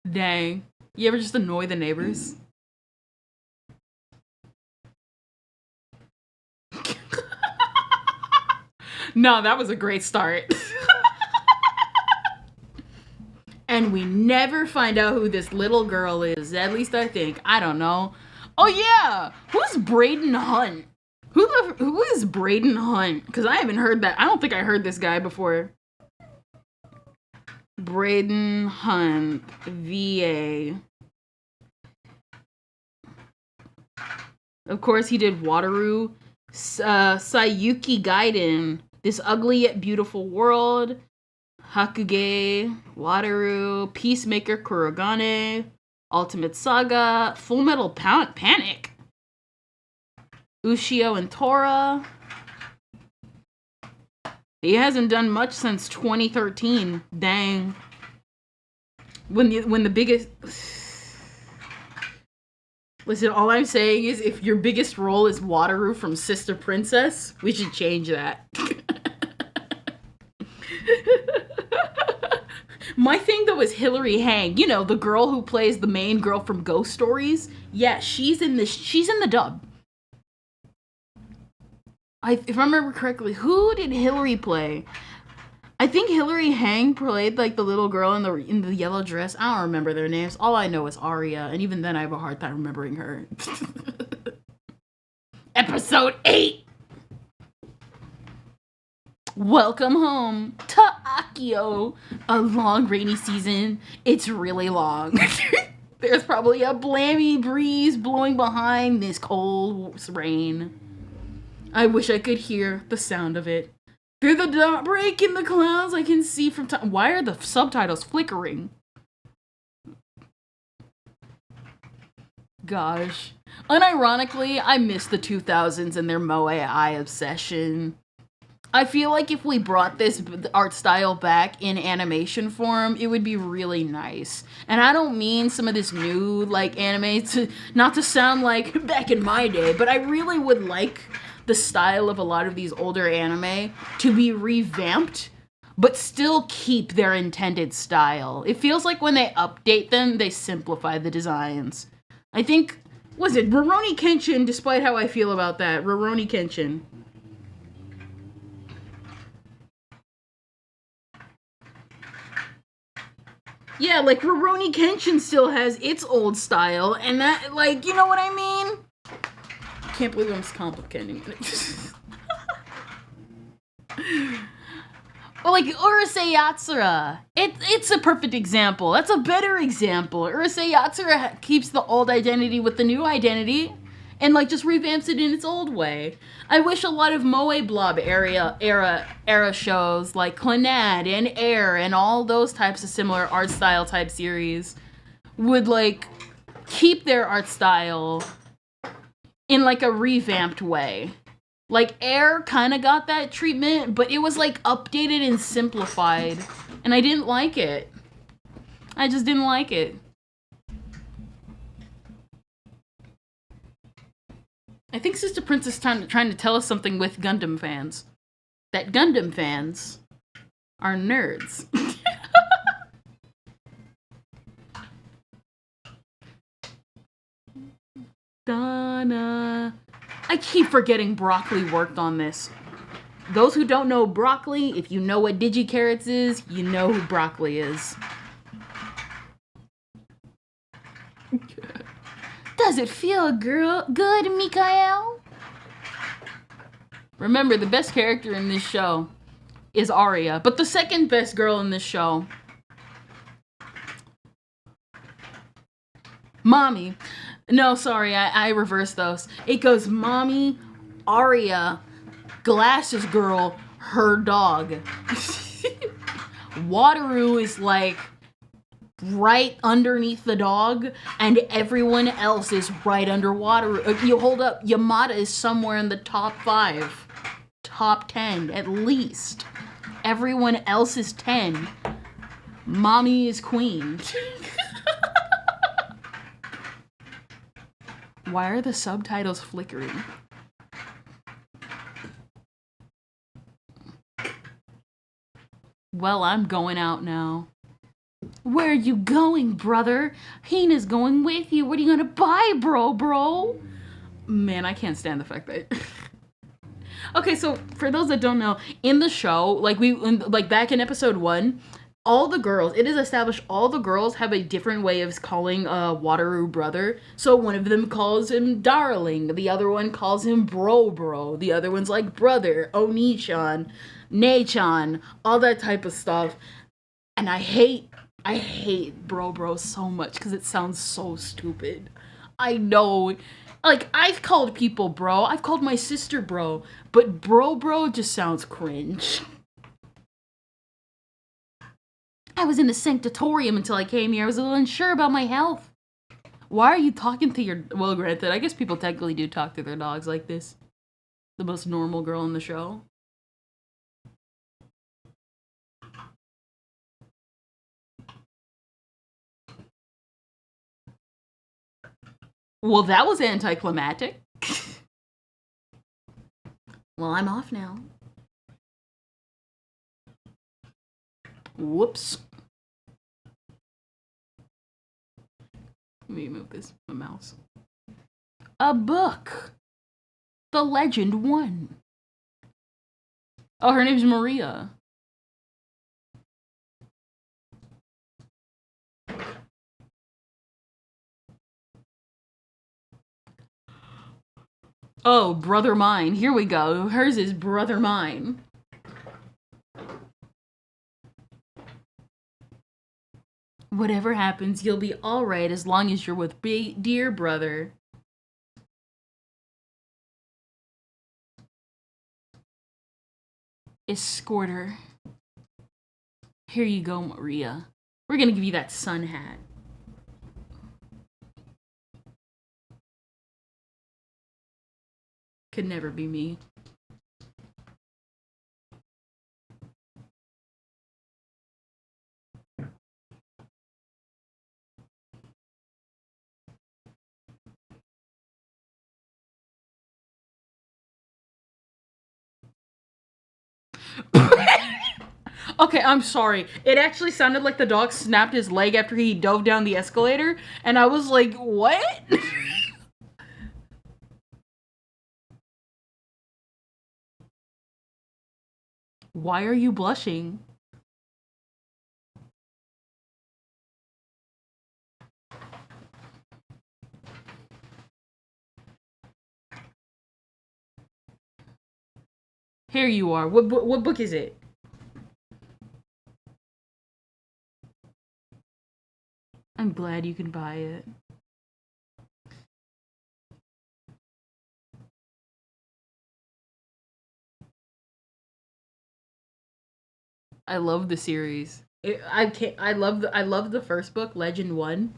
Dang. You ever just annoy the neighbors? No, that was a great start. And we never find out who this little girl is. At least I think. I don't know. Oh yeah! Who's Braden Hunt? Who is Braden Hunt? Because I haven't heard that. I don't think I heard this guy before. Braden Hunt, VA. Of course, he did Wataru, Sayuki Gaiden, This Ugly Yet Beautiful World, Hakuge, Wataru, Peacemaker Kurogane, Ultimate Saga, Full Metal Panic, Ushio and Tora. He hasn't done much since 2013. Dang. When the biggest... Listen, all I'm saying is if your biggest role is Wataru from Sister Princess, we should change that. My thing though is Hilary Hang. You know, the girl who plays the main girl from Ghost Stories. Yeah, she's in the dub. If I remember correctly, who did Hilary play? I think Hilary Hang played like the little girl in the yellow dress. I don't remember their names. All I know is Arya, and even then I have a hard time remembering her. Episode 8. Welcome home to Akio. A long rainy season. It's really long. There's probably a blammy breeze blowing behind this cold rain. I wish I could hear the sound of it. Through the break in the clouds, I can see from time. Why are the subtitles flickering? Gosh. Unironically, I miss the 2000s and their moe eye obsession. I feel like if we brought this art style back in animation form, it would be really nice. And I don't mean some of this new, like, anime not to sound like back in my day, but I really would like the style of a lot of these older anime to be revamped, but still keep their intended style. It feels like when they update them, they simplify the designs. I think, was it Rurouni Kenshin, despite how I feel about that? Rurouni Kenshin. Yeah, like Rurouni Kenshin still has its old style, and that, like, you know what I mean? I can't believe I'm complicating it. Well, like Urusei Yatsura, it's a perfect example. That's a better example. Urusei Yatsura keeps the old identity with the new identity, and like just revamps it in its old way. I wish a lot of Moe Blob era shows like Clannad and Air and all those types of similar art style type series would like keep their art style in like a revamped way. Like Air kind of got that treatment, but it was like updated and simplified, and I didn't like it. I just didn't like it. I think Sister Princess trying to tell us something with Gundam fans. That Gundam fans are nerds. Donna. I keep forgetting Broccoli worked on this. Those who don't know Broccoli, if you know what DigiCarrots is, you know who Broccoli is. Does it feel good, Mikael? Remember, the best character in this show is Arya, but the second best girl in this show, Mommy. No, sorry, I reversed those. It goes Mommy, Arya, Glasses Girl, her dog. Wataru is like right underneath the dog, and everyone else is right under Wataru. If you hold up, Yamada is somewhere in the top 5, top 10 at least. Everyone else is 10. Mommy is queen. Why are the subtitles flickering? Well, I'm going out now. Where are you going, brother? Hina's going with you. What are you gonna buy, bro? Man, I can't stand the fact that... Okay, so for those that don't know, in the show, like back in episode 1, all the girls, it is established all the girls have a different way of calling Wataru brother. So one of them calls him darling, the other one calls him bro, the other one's like brother, Oni-chan, Nei-chan, all that type of stuff. And I hate bro so much because it sounds so stupid. I know. Like, I've called people bro. I've called my sister bro. But bro just sounds cringe. I was in the sanctatorium until I came here. I was a little unsure about my health. Why are you talking to your... Well, granted, I guess people technically do talk to their dogs like this. The most normal girl in the show. Well, that was anticlimactic. Well, I'm off now. Whoops. Let me move this, my mouse. A book. The Legend 1. Oh, her name's Maria. Oh, Brother Mine. Here we go. Hers is Brother Mine. Whatever happens, you'll be alright as long as you're with dear brother. Escorter. Here you go, Maria. We're gonna give you that sun hat. Could never be me. Okay, I'm sorry. It actually sounded like the dog snapped his leg after he dove down the escalator, and I was like, what? Why are you blushing? Here you are. What book is it? I'm glad you can buy it. I love the series. I love the first book, Legend 1.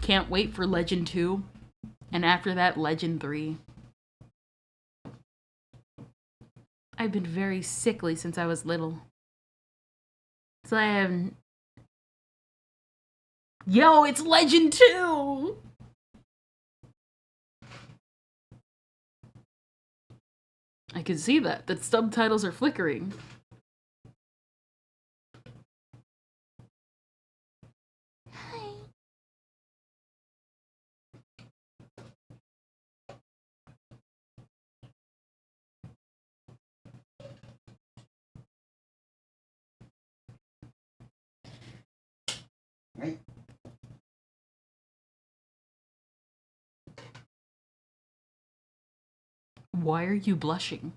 Can't wait for Legend 2. And after that, Legend 3. I've been very sickly since I was little. So I have... Yo, it's Legend 2! I can see that. The subtitles are flickering. Hi. Right. Why are you blushing?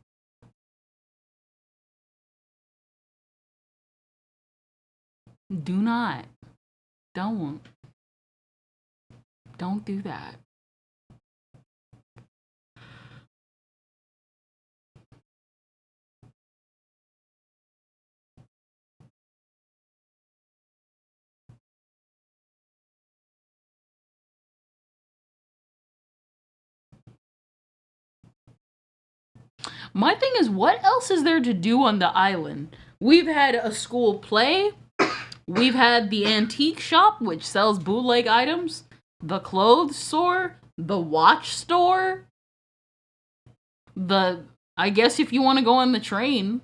Do not. Don't. Don't do that. My thing is, what else is there to do on the island? We've had a school play. We've had the antique shop, which sells bootleg items. The clothes store. The watch store. I guess if you want to go on the train.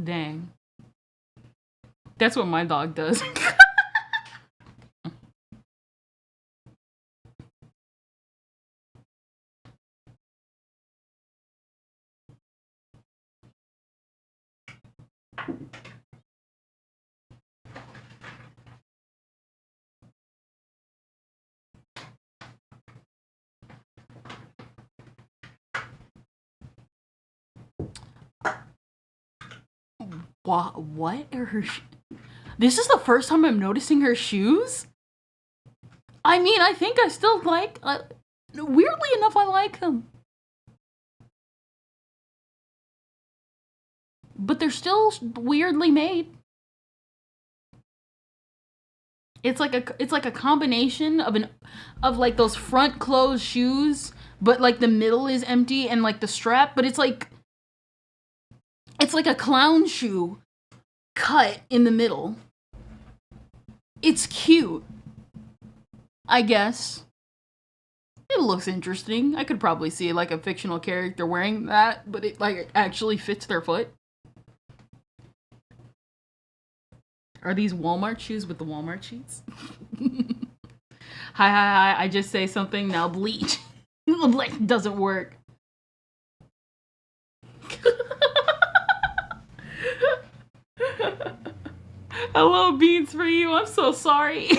Dang. That's what my dog does. What are her This is the first time I'm noticing her shoes? I mean, I think I still like... weirdly enough, I like them. But they're still weirdly made. It's like a combination of like those front closed shoes, but like the middle is empty and like the strap, but it's like a clown shoe cut in the middle. It's cute, I guess. It looks interesting. I could probably see like a fictional character wearing that, but it like actually fits their foot. Are these Walmart shoes with the Walmart sheets? Hi. I just say something, now bleach. Like, doesn't work. Hello, beans for you. I'm so sorry.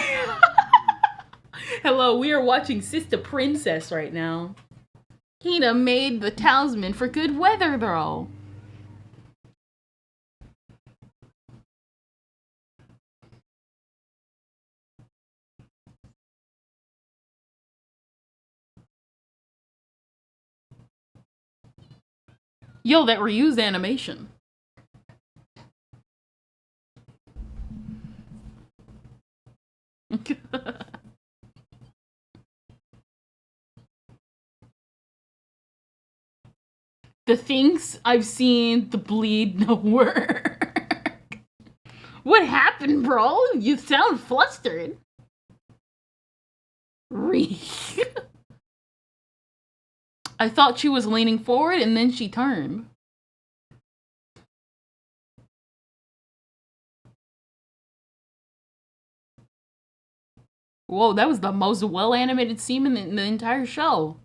Hello, we are watching Sister Princess right now. Hina made the talisman for good weather, though. Yo, that reused animation. The things I've seen, the bleed, no work. What happened, bro? You sound flustered. I thought she was leaning forward and then she turned. Whoa, that was the most well-animated scene in the entire show.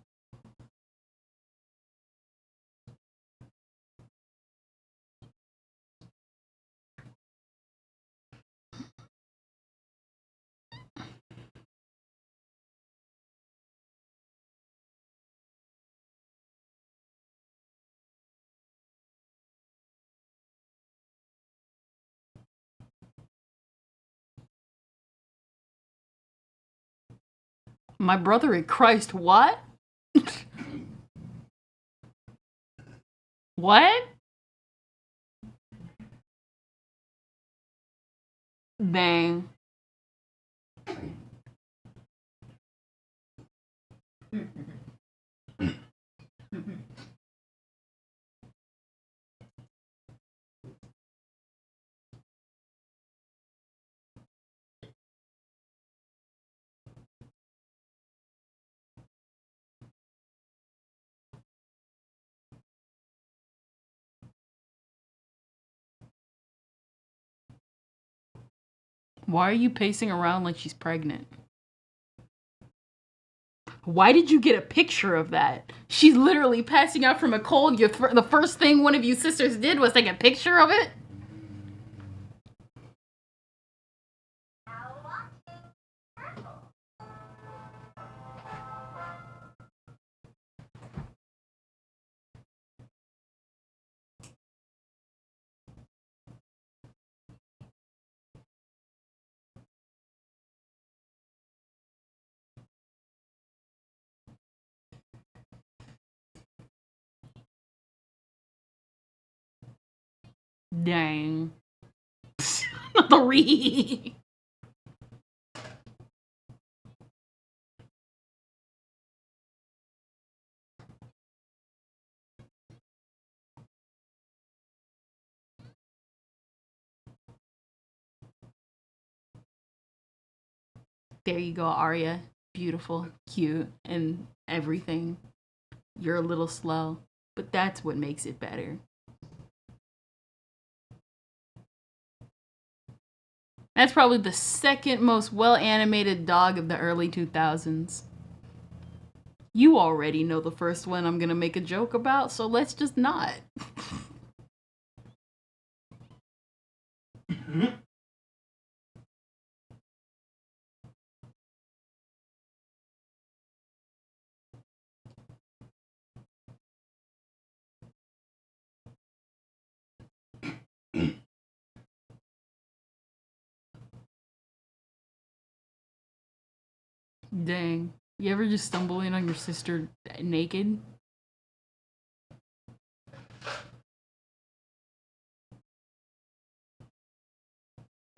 My brother in Christ, what? What? Dang. Why are you pacing around like she's pregnant? Why did you get a picture of that? She's literally passing out from a cold. The first thing one of you sisters did was take a picture of it? Dang. The re. There you go, Arya. Beautiful, cute, and everything. You're a little slow, but that's what makes it better. That's probably the second most well-animated dog of the early 2000s. You already know the first one I'm gonna make a joke about, so let's just not. Dang. You ever just stumble in on your sister naked?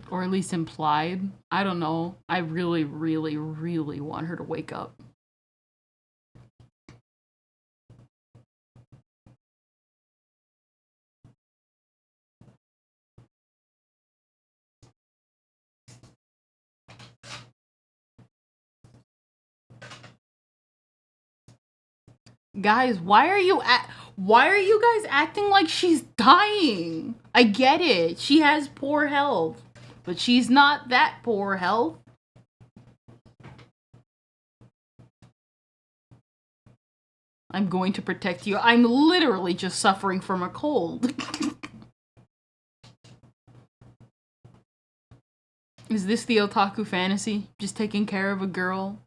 Or at least implied? I don't know. I really, really, really want her to wake up. Guys, why are you guys acting like she's dying? I get it. She has poor health, but she's not that poor health. I'm going to protect you. I'm literally just suffering from a cold. Is this the otaku fantasy? Just taking care of a girl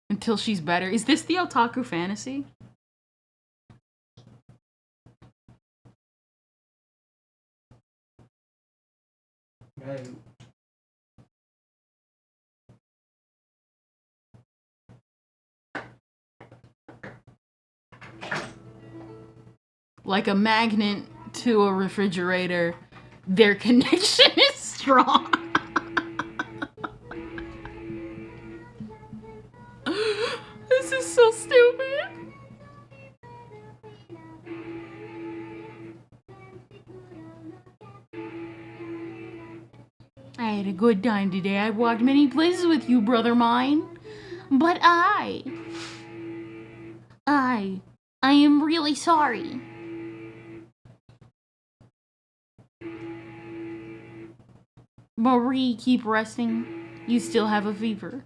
until she's better? Is this the otaku fantasy? Right. Like a magnet to a refrigerator, their connection is strong. This is so stupid. I had a good time today. I walked many places with you, brother mine. But I am really sorry. Marie, keep resting. You still have a fever.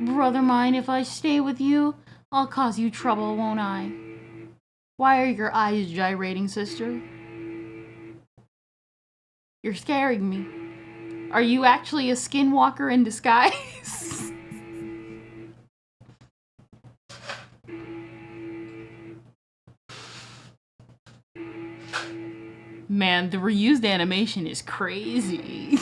Brother mine, if I stay with you, I'll cause you trouble, won't I? Why are your eyes gyrating, sister? You're scaring me. Are you actually a skinwalker in disguise? Man, the reused animation is crazy.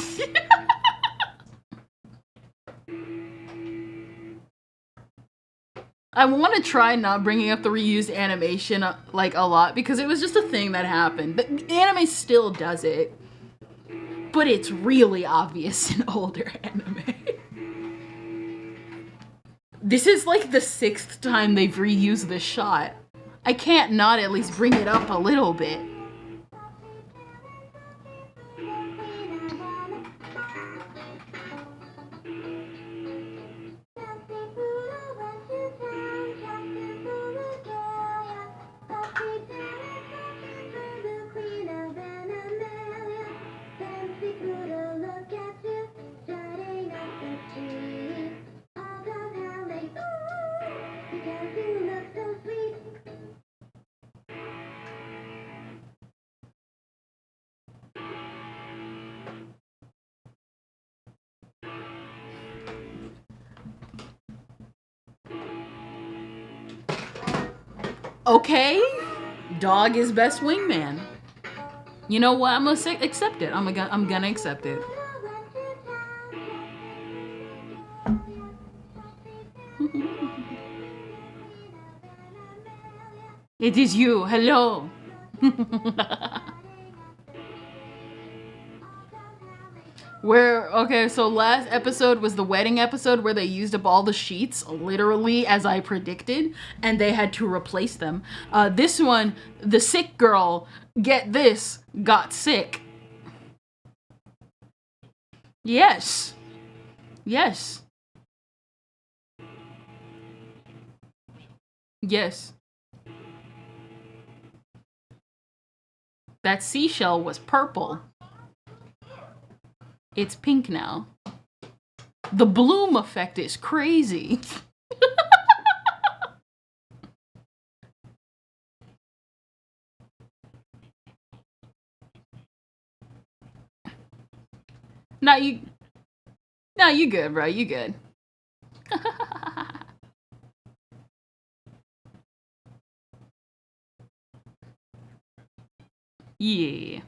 I want to try not bringing up the reused animation like a lot because it was just a thing that happened. But anime still does it. But it's really obvious in older anime. This is like the 6th time they've reused this shot. I can't not at least bring it up a little bit. Okay, dog is best wingman. You know what? I'm gonna accept it. I'm gonna accept it. It is you. Hello. Okay, so last episode was the wedding episode where they used up all the sheets, literally as I predicted, and they had to replace them. This one, the sick girl, get this, got sick. Yes. Yes. Yes. That seashell was purple. It's pink now. The bloom effect is crazy. No, you good, bro. You good. Yeah.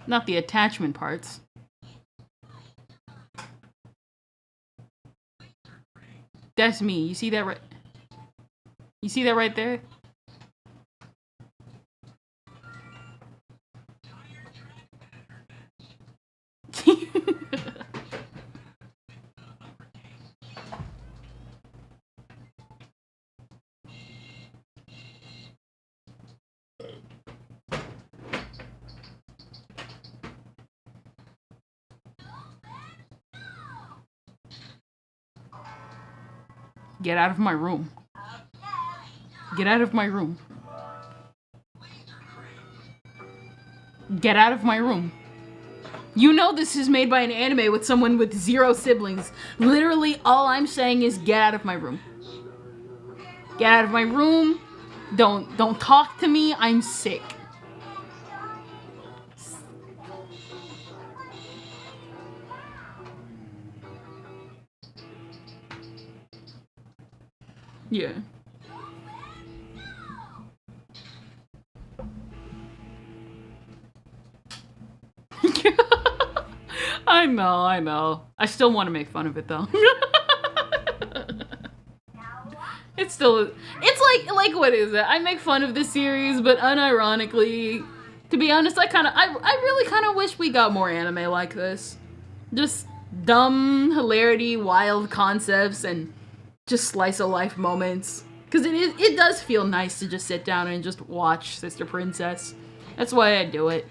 Not the attachment parts. That's me. You see that right? You see that right there? Get out of my room. Get out of my room. Get out of my room. You know this is made by an anime with someone with 0 siblings. Literally, all I'm saying is get out of my room. Get out of my room. Don't talk to me. I'm sick. Yeah. I know. I still want to make fun of it though. It's like what is it? I make fun of this series, but unironically, to be honest, I really kind of wish we got more anime like this. Just dumb hilarity, wild concepts, and just slice of life moments. Because it does feel nice to just sit down and just watch Sister Princess. That's why I do it.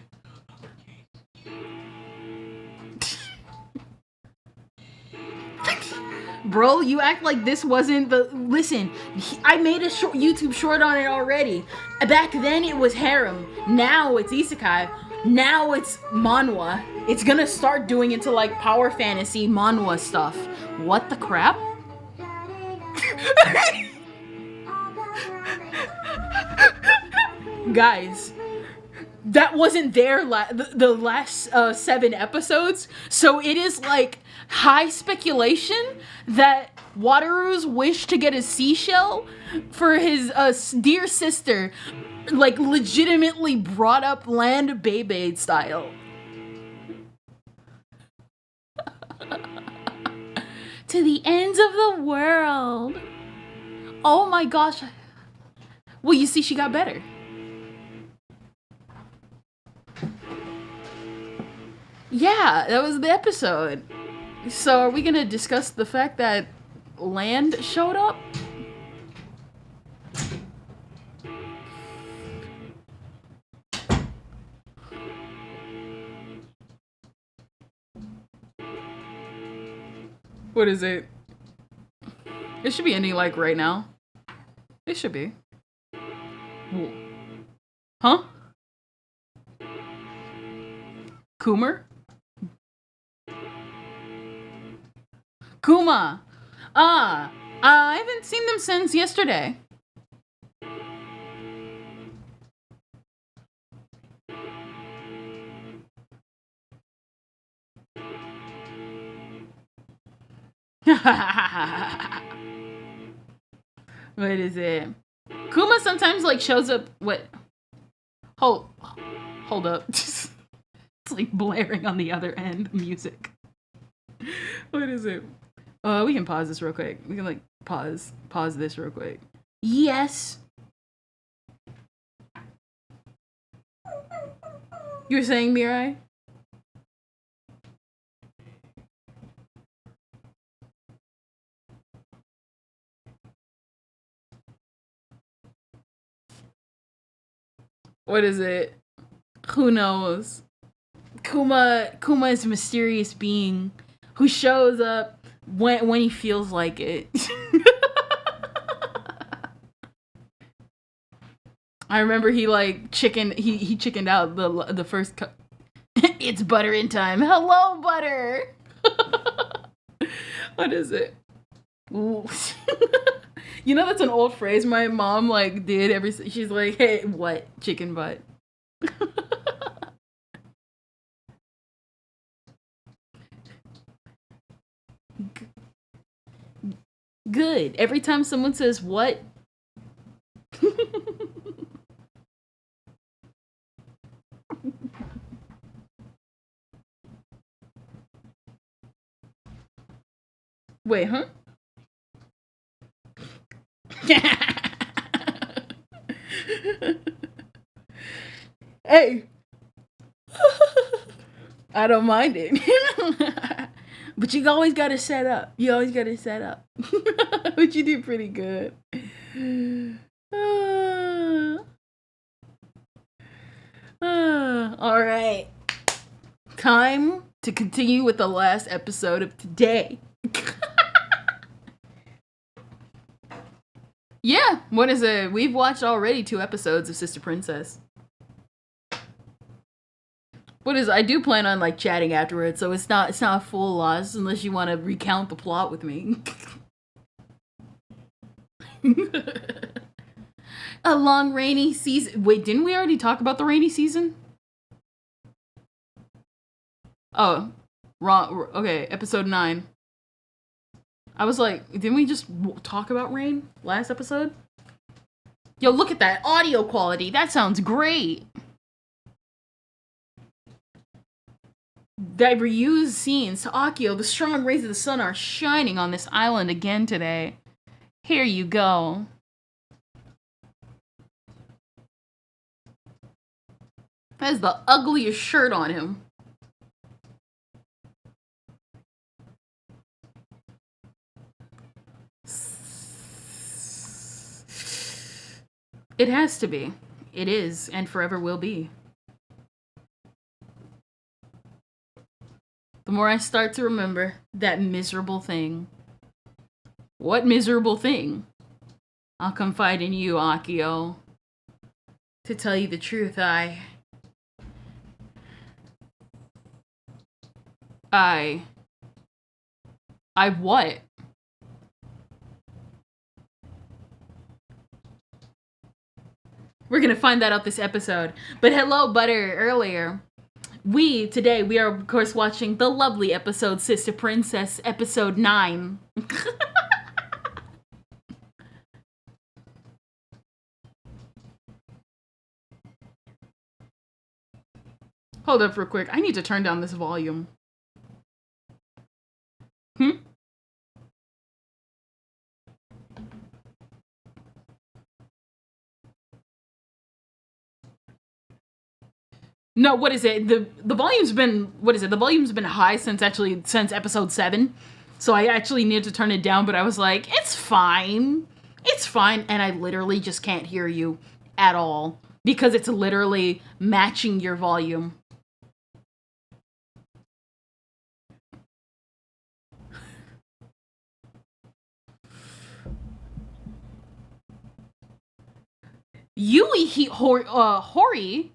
Bro, you act like this wasn't the... Listen, I made a YouTube short on it already. Back then it was harem. Now it's isekai. Now it's manhwa. It's gonna start doing into like power fantasy manhwa stuff. What the crap? Guys, that wasn't there the last 7 episodes, so it is like high speculation that Wataru's wish to get a seashell for his dear sister, like, legitimately brought up land Beyblade style. To the ends of the world. Oh my gosh. Well, you see, she got better. Yeah, that was the episode. So are we gonna discuss the fact that land showed up? What is it? It should be ending like right now. It should be. Huh? Coomer? Kuma! I haven't seen them since yesterday. What is it? Kuma sometimes like shows up. What? Hold up. It's like blaring on the other end. Music. What is it? We can pause this real quick. We can like pause this real quick. Yes. You were saying, Mirai? What is it? Who knows? Kuma is a mysterious being who shows up when he feels like it. I remember he like he chickened out the first It's butter in time. Hello, butter. What is it? You know, that's an old phrase my mom like did every. She's like, "Hey, what chicken butt?" Good. Every time someone says what. Wait, huh? Hey. I don't mind it. But you always gotta set up. You always gotta set up. But you do pretty good. All right. Time to continue with the last episode of today. Yeah, what is it? We've watched already 2 episodes of Sister Princess. What is it? I do plan on like chatting afterwards, so it's not a full loss unless you want to recount the plot with me. A long rainy season. Wait, didn't we already talk about the rainy season? Oh, wrong. Okay, episode 9. I was like, didn't we just talk about rain last episode? Yo, look at that audio quality. That sounds great. That reused scenes. To Akio, the strong rays of the sun are shining on this island again today. Here you go. That is the ugliest shirt on him. It has to be. It is, and forever will be. The more I start to remember that miserable thing. What miserable thing? I'll confide in you, Akio. To tell you the truth, I what? We're gonna find that out this episode. But hello, Butter, earlier. Today, we are, of course, watching the lovely episode Sister Princess, episode 9. Hold up real quick. I need to turn down this volume. No, what is it? The volume's been, what is it? The volume's been high since episode 7. So I actually needed to turn it down, but I was like, it's fine. It's fine. And I literally just can't hear you at all because it's literally matching your volume. Hori?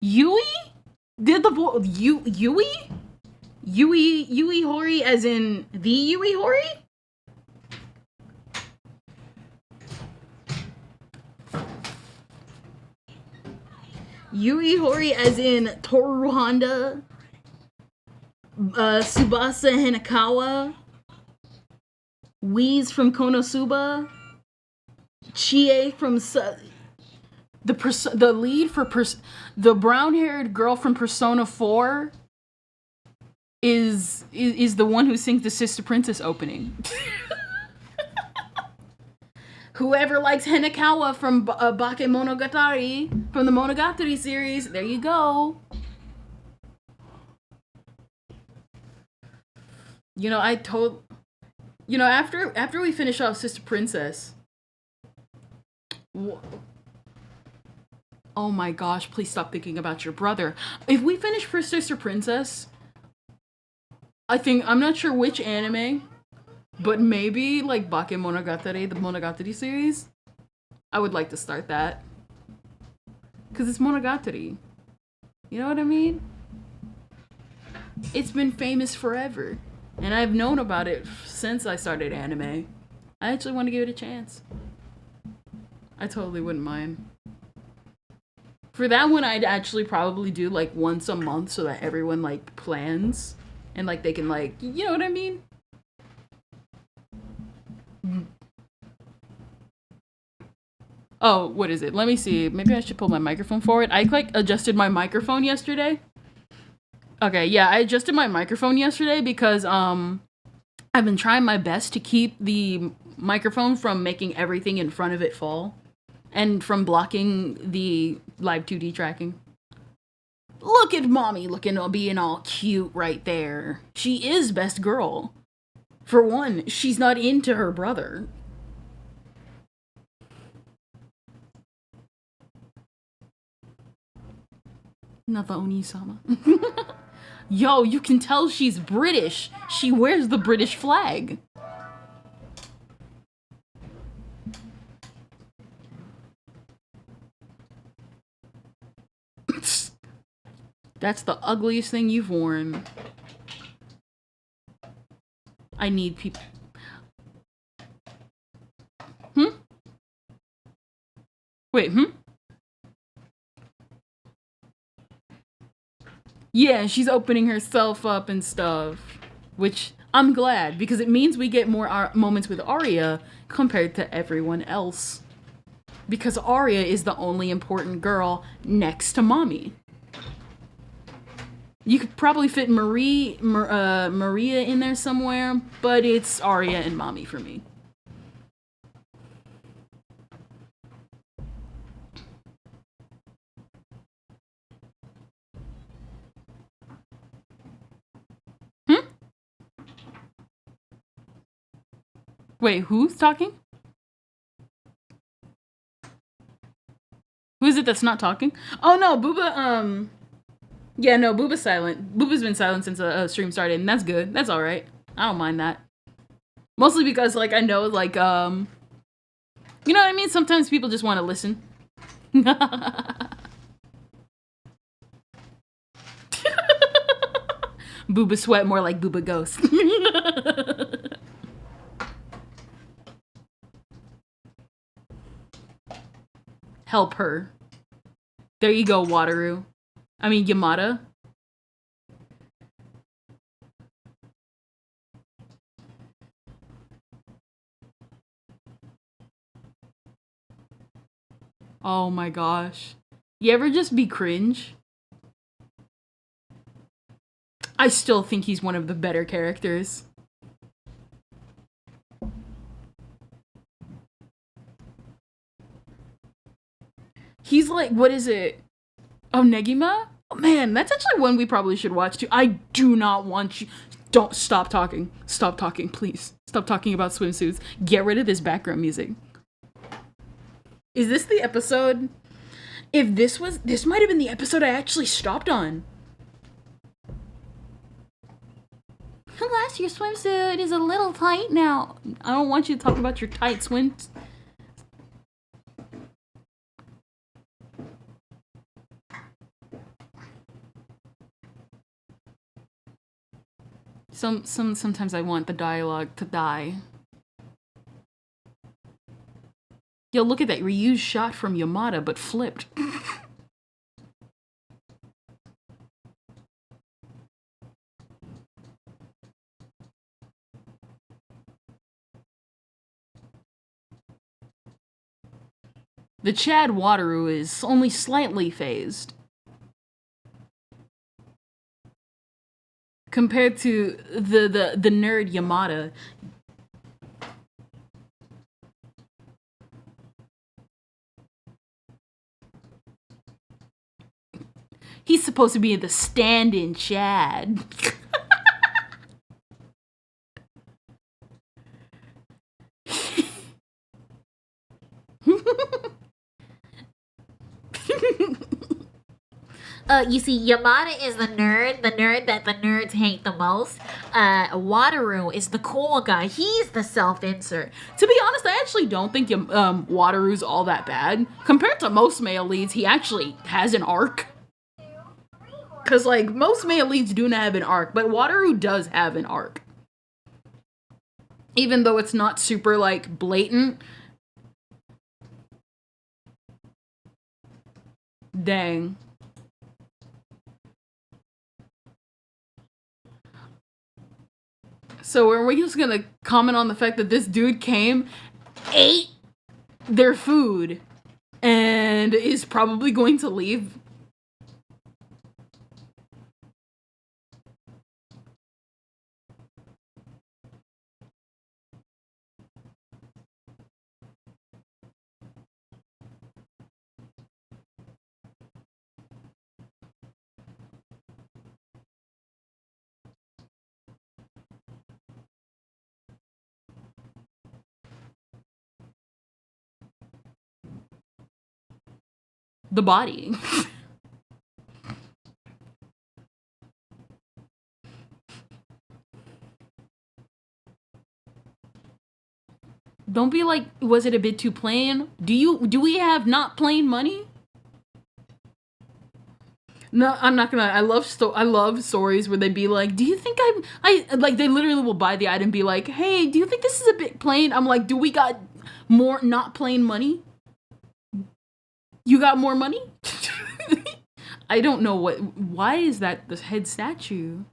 Yui? Did the Yui Hori as in the Yui Hori? Yui Hori as in Toru Honda, Tsubasa Hinakawa, Wheeze from Konosuba, Chie from the lead for the brown-haired girl from Persona 4 is the one who sings the Sister Princess opening. Whoever likes Hinakawa from Bakemonogatari, from the Monogatari series, there you go. You know, after we finish off Sister Princess, oh my gosh, please stop thinking about your brother. If we finish for Sister Princess, I'm not sure which anime, but maybe like Bakemonogatari, the Monogatari series. I would like to start that. Because it's Monogatari. You know what I mean? It's been famous forever. And I've known about it since I started anime. I actually want to give it a chance. I totally wouldn't mind. For that one, I'd actually probably do like once a month so that everyone like plans. And like they can like, you know what I mean? Oh, what is it? Let me see. Maybe I should pull my microphone forward. I like adjusted my microphone yesterday. Okay, yeah, I adjusted my microphone yesterday because I've been trying my best to keep the microphone from making everything in front of it fall and from blocking the live 2D tracking. Look at mommy being all cute right there. She is best girl. For one, she's not into her brother. Not the Oni-sama. Yo, you can tell she's British. She wears the British flag. That's the ugliest thing you've worn. I need people. Wait, Yeah, she's opening herself up and stuff. Which, I'm glad, because it means we get more moments with Arya compared to everyone else. Because Arya is the only important girl next to mommy. You could probably fit Maria in there somewhere, but it's Arya and mommy for me. Wait, who's talking? Who is it that's not talking? Oh no, Booba, yeah, no, Booba's silent. Booba's been silent since the stream started, and that's good. That's alright. I don't mind that. Mostly because, like, I know, like, you know what I mean? Sometimes people just want to listen. Booba sweat more like Booba ghost. Help her. There you go, Wataru. I mean, Yamada. Oh my gosh. You ever just be cringe? I still think he's one of the better characters. He's like, what is it? Oh, Negima? Man, that's actually one we probably should watch too. I do not want you. Don't stop talking. Stop talking, please. Stop talking about swimsuits. Get rid of this background music. Is this the episode? If this was, this might have been the episode I actually stopped on. Alas, your swimsuit is a little tight now. I don't want you to talk about your tight swims. Sometimes I want the dialogue to die. Yo, look at that reused shot from Yamada, but flipped. The Chad Wataru is only slightly phased compared to the nerd Yamada. He's supposed to be the stand-in Chad. You see, Yamada is the nerd that the nerds hate the most. Wataru is the cool guy. He's the self-insert. To be honest, I actually don't think Wataru's all that bad. Compared to most male leads, he actually has an arc. Because, like, most male leads do not have an arc, but Wataru does have an arc. Even though it's not super, like, blatant. Dang. So are we just gonna comment on the fact that this dude came, ate their food, and is probably going to leave? The body. Don't be like, was it a bit too plain? Do we have not plain money? No, I'm not gonna. I love stories where they be like, do you think I like, they literally will buy the item and be like, hey, do you think this is a bit plain? I'm like, do we got more not plain money? You got more money? I don't know why is that the head statue?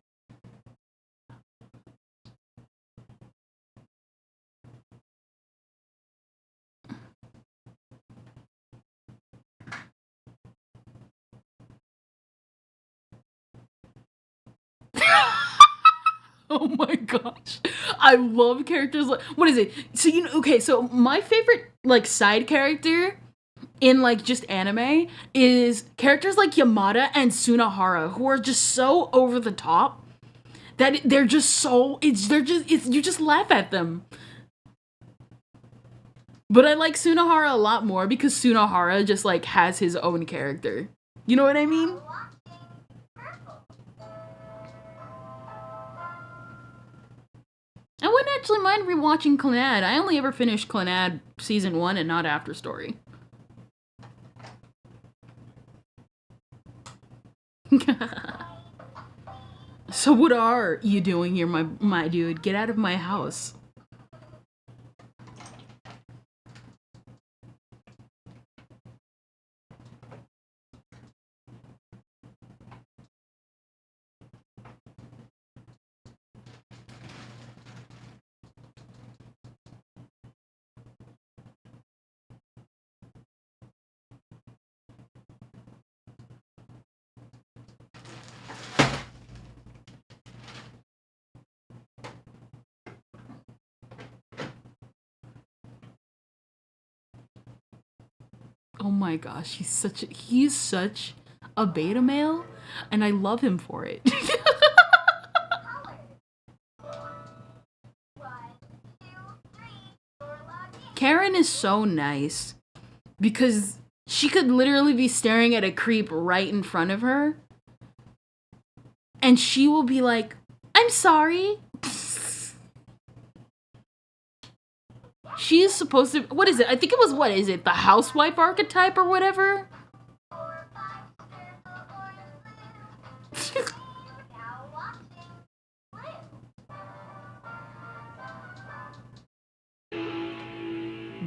Oh my gosh. I love characters like, what is it? So, you know, okay, so my favorite, like, side character in, like, just anime is characters like Yamada and Sunahara, who are just so over the top that they're just so, you just laugh at them. But I like Sunahara a lot more because Sunahara just, like, has his own character. You know what I mean? I wouldn't actually mind rewatching 𝓤𝓚. I only ever finished 𝓤𝓚 season 1 and not After Story. So what are you doing here, my dude? Get out of my house. Oh my gosh, he's such a beta male, and I love him for it. Karen is so nice because she could literally be staring at a creep right in front of her, and she will be like, "I'm sorry." She is supposed to, what is it? I think it was, what is it? The housewife archetype or whatever?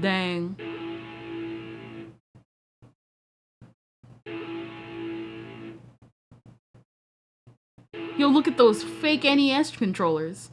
Dang. Yo, look at those fake NES controllers.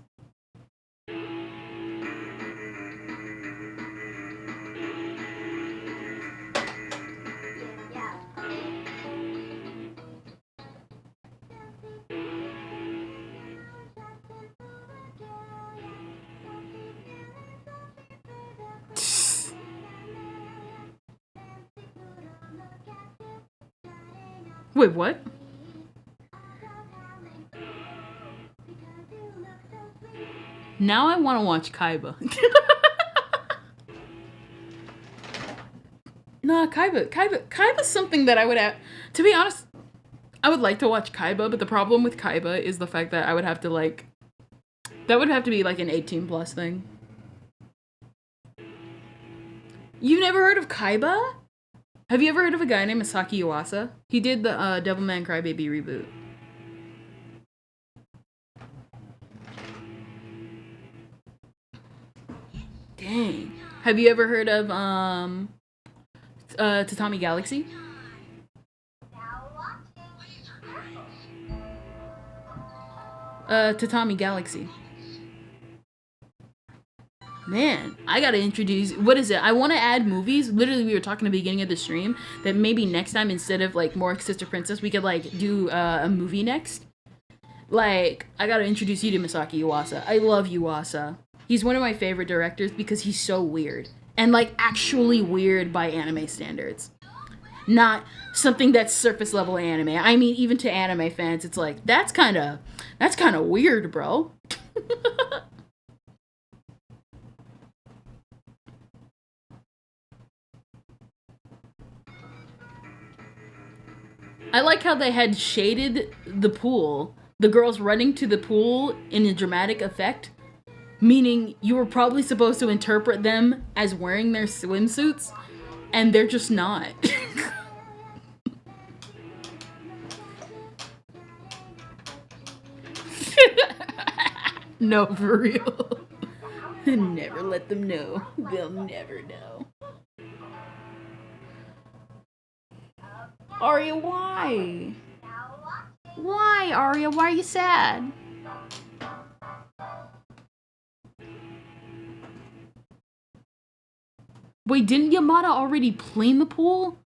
Wait, what? Now I want to watch Kaiba. Nah, Kaiba's something that I would have, to be honest, I would like to watch Kaiba, but the problem with Kaiba is the fact that I would have to like, that would have to be like an 18+ thing. You've never heard of Kaiba? Have you ever heard of a guy named Masaki Yuasa? He did the Devilman Crybaby reboot. Dang. Have you ever heard of Tatami Galaxy? Tatami Galaxy. Man, I gotta introduce, what is it? I want to add movies. Literally, we were talking at the beginning of the stream that maybe next time, instead of like more Sister Princess, we could like do a movie next. Like, I gotta introduce you to Masaki Yuasa. I love Yuasa. He's one of my favorite directors because he's so weird. And like actually weird by anime standards. Not something that's surface level anime. I mean, even to anime fans, it's like, that's kind of weird, bro. I like how they had shaded the pool, the girls running to the pool in a dramatic effect, meaning you were probably supposed to interpret them as wearing their swimsuits, and they're just not. No, for real. Never let them know. They'll never know. Arya, why? Why, Arya? Why are you sad? Wait, didn't Yamada already clean the pool?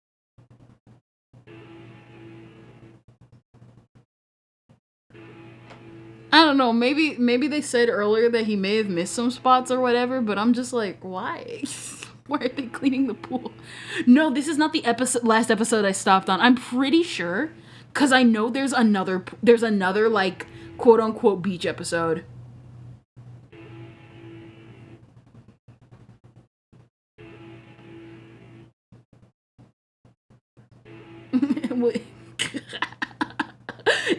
I don't know, maybe they said earlier that he may have missed some spots or whatever, but I'm just like, why? Why are they cleaning the pool? No, this is not the last episode I stopped on. I'm pretty sure, because I know there's another like quote unquote beach episode.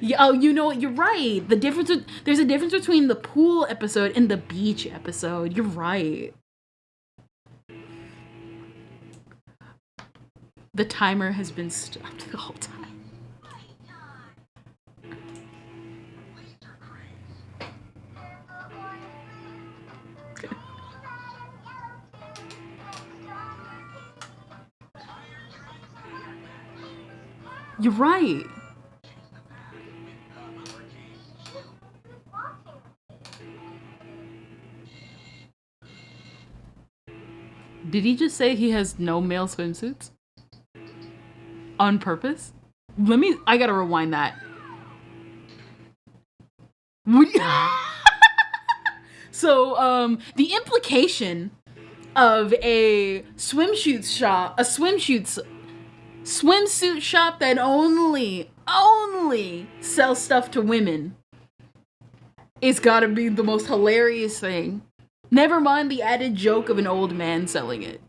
Yeah, oh, you know what? You're right. There's a difference between the pool episode and the beach episode. You're right. The timer has been stopped the whole time. You're right. Did he just say he has no male swimsuits? On purpose? I gotta rewind that. So, the implication of a swimsuit swimsuit shop that only sells stuff to women. It's gotta be the most hilarious thing. Never mind the added joke of an old man selling it.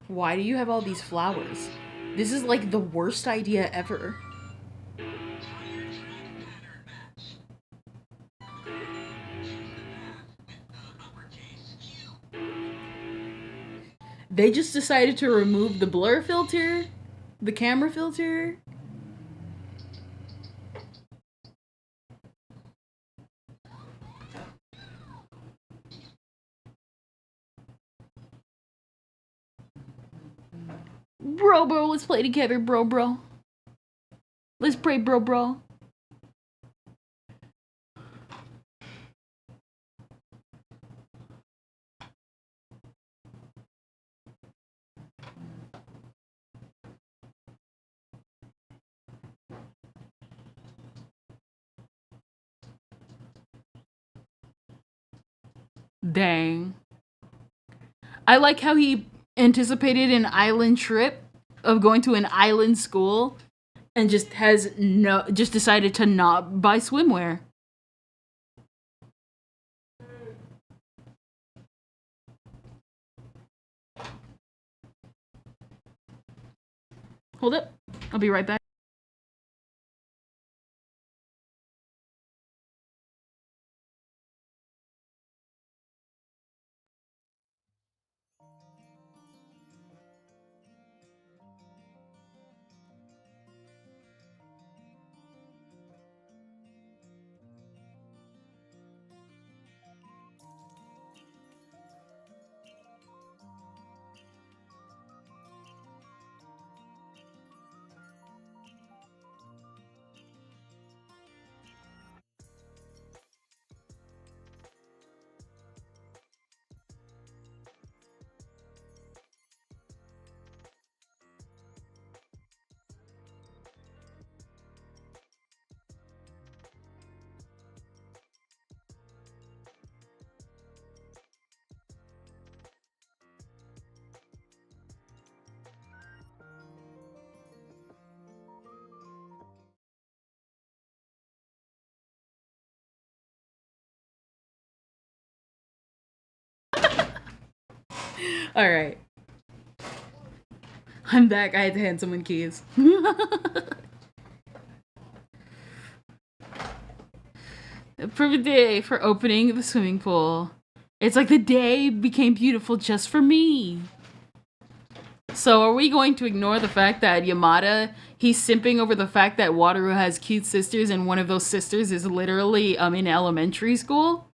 Why do you have all these flowers? This is like the worst idea ever. They just decided to remove the blur filter, the camera filter. Bro, let's play together, bro. Let's pray, bro. Dang. I like how he anticipated an island trip of going to an island school and just decided to not buy swimwear. Hold up. I'll be right back. All right. I'm back. I had to hand someone keys. A perfect day for opening the swimming pool. It's like the day became beautiful just for me. So are we going to ignore the fact that Yamada, he's simping over the fact that Wataru has cute sisters and one of those sisters is literally in elementary school?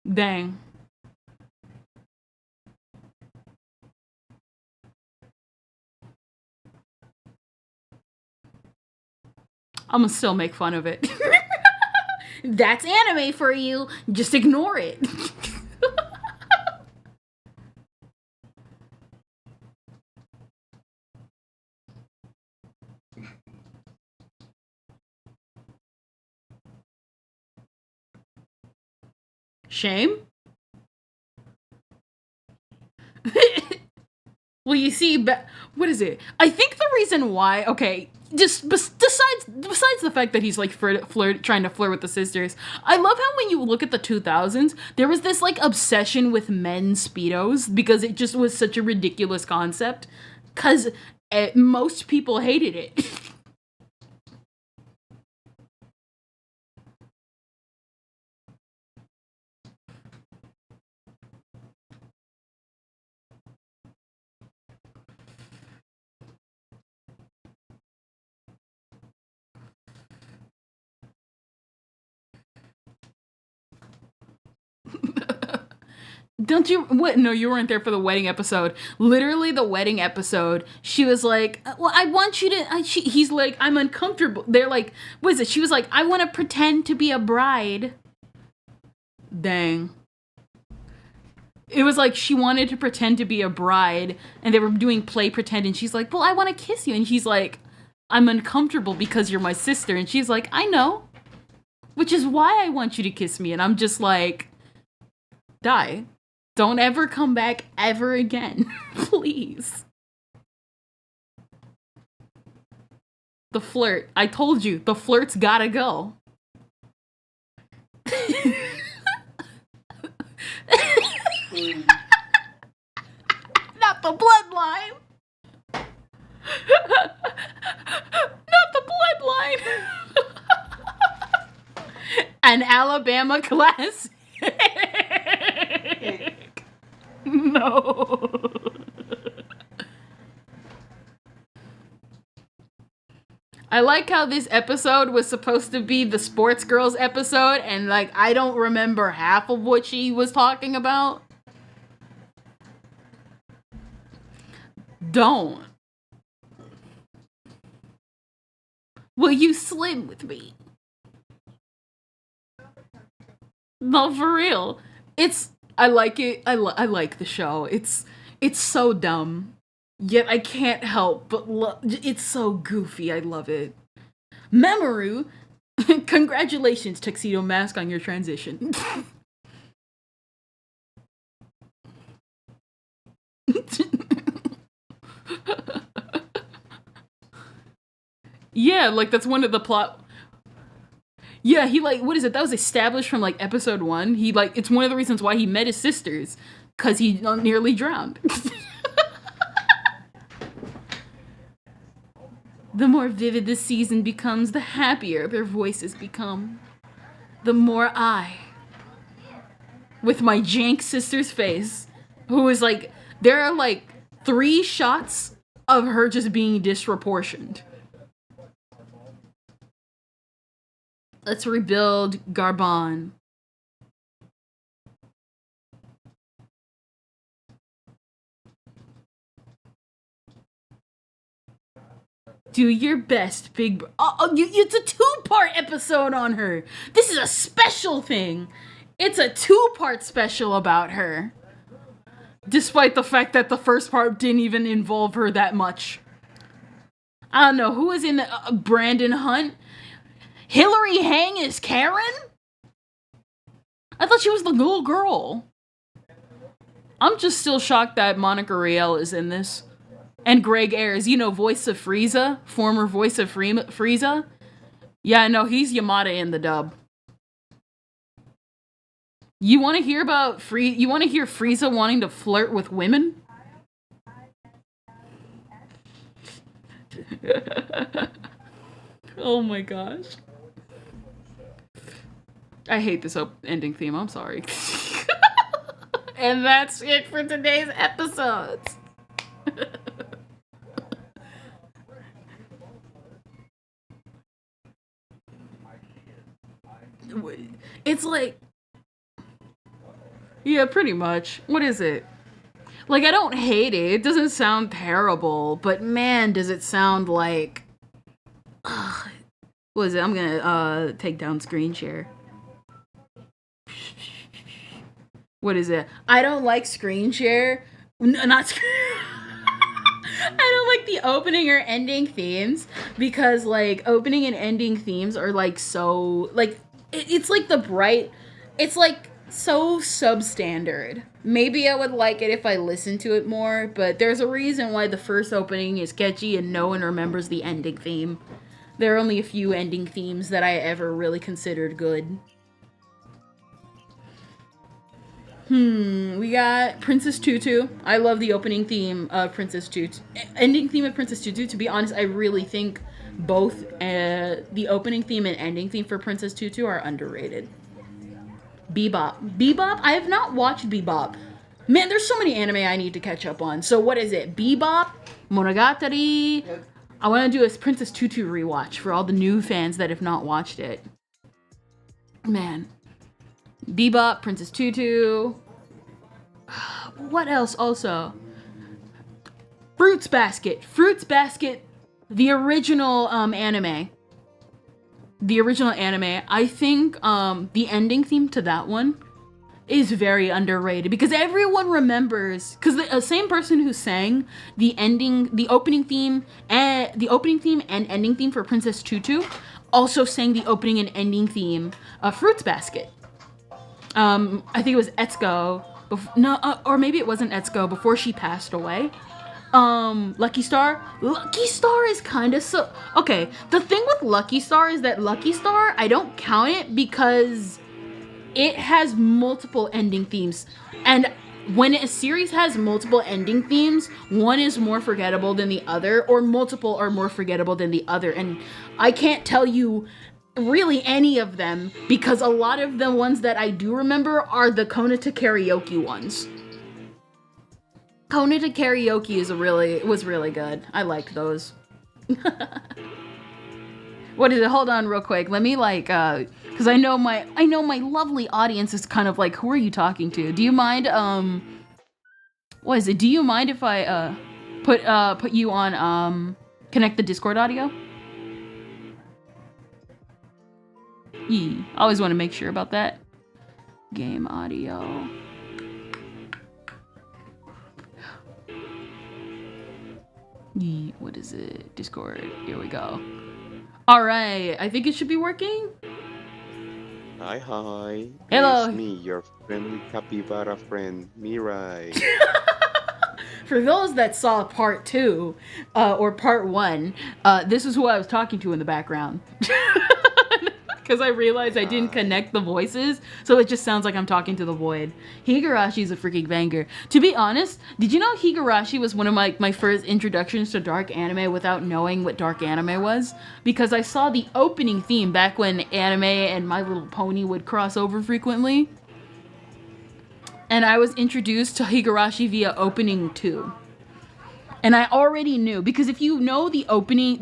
Dang. I'm gonna still make fun of it. That's anime for you. Just ignore it. Shame? Well, you see, what is it? I think the reason why, okay, just besides the fact that he's like trying to flirt with the sisters, I love how when you look at the 2000s, there was this like obsession with men's speedos because it just was such a ridiculous concept. Because most people hated it. Don't you? What? No, you weren't there for the wedding episode. Literally, the wedding episode. She was like, "Well, I want you to." He's like, "I'm uncomfortable." They're like, "What is it?" She was like, "I want to pretend to be a bride." Dang. It was like she wanted to pretend to be a bride, and they were doing play pretend, and she's like, "Well, I want to kiss you," and he's like, "I'm uncomfortable because you're my sister," and she's like, "I know, which is why I want you to kiss me," and I'm just like, die. Don't ever come back ever again. Please. The flirt. I told you, the flirt's gotta go. Not the bloodline. Not the bloodline. An Alabama classic. No. I like how this episode was supposed to be the sports girls episode, and like I don't remember half of what she was talking about. Don't. Will you slim with me? No, for real. I like it. I like the show. It's so dumb. Yet I can't help but it's so goofy. I love it. Mamoru, congratulations, Tuxedo Mask, on your transition. Yeah, like that's one of the plot. Yeah, he like, what is it? That was established from like episode 1. He like, it's one of the reasons why he met his sisters, because he nearly drowned. The more vivid the season becomes, the happier their voices become. The more I, with my jank sister's face, who is like, there are like 3 shots of her just being disproportioned. Let's rebuild Garbon. Do your best, big it's a 2-part episode on her. This is a special thing. It's a 2-part special about her. Despite the fact that the first part didn't even involve her that much. I don't know, who is in Brandon Hunt? Hillary Hang is Karen? I thought she was the little girl. I'm just still shocked that Monica Riel is in this. And Greg Ayres, you know, voice of Frieza, former voice of Frieza. Yeah, no, he's Yamada in the dub. You want to hear about You want to hear Frieza wanting to flirt with women? Oh my gosh. I hate this ending theme. I'm sorry. And that's it for today's episodes. It's like, yeah, pretty much. What is it? Like, I don't hate it. It doesn't sound terrible, but man, does it sound like, what is it? I'm gonna take down screen share. What is it? I don't like screen share. Not screen. I don't like the opening or ending themes because like opening and ending themes are like so like it's like it's like so substandard. Maybe I would like it if I listened to it more, but there's a reason why the first opening is catchy and no one remembers the ending theme. There are only a few ending themes that I ever really considered good. We got Princess Tutu. I love the opening theme of Princess Tutu. Ending theme of Princess Tutu. To be honest, I really think both the opening theme and ending theme for Princess Tutu are underrated. Bebop? I have not watched Bebop. Man, there's so many anime I need to catch up on. So what is it? Bebop? Monogatari? Yep. I want to do a Princess Tutu rewatch for all the new fans that have not watched it. Man. Bebop, Princess Tutu. What else also? Fruits Basket, the original anime. I think the ending theme to that one is very underrated because everyone remembers, because the same person who sang the opening theme and ending theme for Princess Tutu also sang the opening and ending theme of Fruits Basket. I think it was Etsuko, or maybe it wasn't Etsuko before she passed away. Lucky Star is kind of so okay. The thing with Lucky Star is that Lucky Star, I don't count it because it has multiple ending themes, and when a series has multiple ending themes, one is more forgettable than the other, or multiple are more forgettable than the other, and I can't tell you really any of them because a lot of the ones that I do remember are the Kona to Karaoke ones. Kona to Karaoke was really good. I liked those. What is it? Hold on real quick. Let me because I know my lovely audience is kind of like, who are you talking to? Do you mind what is it? Do you mind if I put you on connect the Discord audio? I always want to make sure about that. Game audio. What is it? Discord. Here we go. Alright, I think it should be working. Hi. Hello. It's me, your friendly capybara friend, Mirai. For those that saw part 2, or part 1, this is who I was talking to in the background. Because I realized I didn't connect the voices, so it just sounds like I'm talking to the void. Higurashi is a freaking banger. To be honest, did you know Higurashi was one of my first introductions to dark anime without knowing what dark anime was? Because I saw the opening theme back when anime and My Little Pony would cross over frequently. And I was introduced to Higurashi via opening 2. And I already knew, because if you know the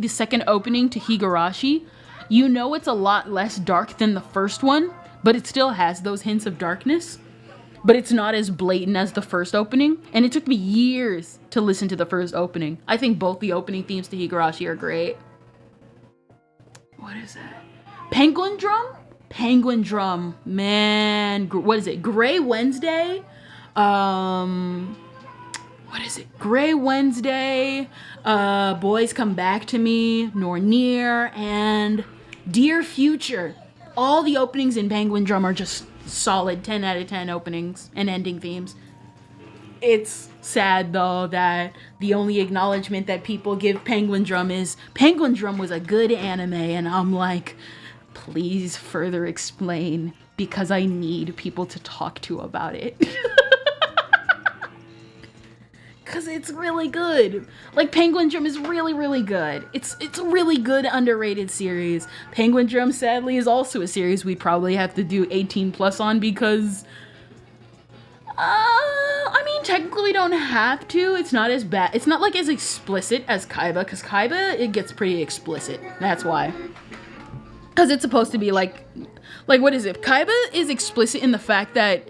second opening to Higurashi, you know it's a lot less dark than the first one, but it still has those hints of darkness. But it's not as blatant as the first opening, and it took me years to listen to the first opening. I think both the opening themes to Higurashi are great. What is that? Penguin Drum? Man, what is it? Gray Wednesday? What is it? Gray Wednesday, Boys Come Back to Me, Nornir, and Dear Future. All the openings in Penguin Drum are just solid 10 out of 10 openings and ending themes. It's sad, though, that the only acknowledgement that people give Penguin Drum is Penguin Drum was a good anime, and I'm like, please further explain, because I need people to talk to about it. Because it's really good. Like, Penguin Drum is really, really good. It's a really good, underrated series. Penguin Drum, sadly, is also a series we probably have to do 18 plus on because... I mean, technically we don't have to. It's not as bad. It's not, like, as explicit as Kaiba, because Kaiba, it gets pretty explicit. That's why. Because it's supposed to be, like, what is it? Kaiba is explicit in the fact that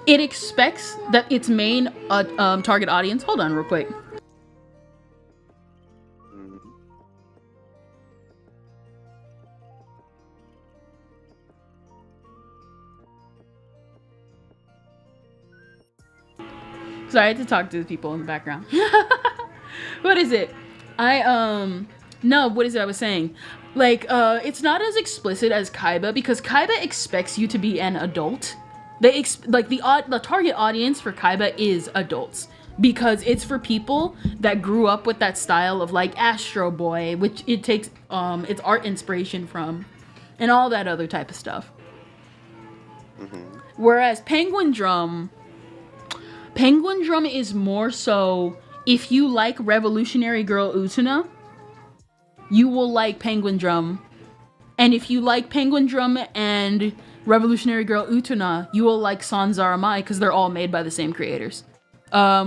it expects that its main target audience... Hold on real quick. Sorry, I had to talk to the people in the background. What is it? No, what is it I was saying? Like, it's not as explicit as Kaiba, because Kaiba expects you to be an adult. The target audience for Kaiba is adults, because it's for people that grew up with that style of, like, Astro Boy, which it takes its art inspiration from, and all that other type of stuff. Mm-hmm. Whereas Penguin Drum is more so, if you like Revolutionary Girl Utena, you will like Penguin Drum. And if you like Penguin Drum and Revolutionary Girl Utena, you will like Sanzara Mai, because they're all made by the same creators.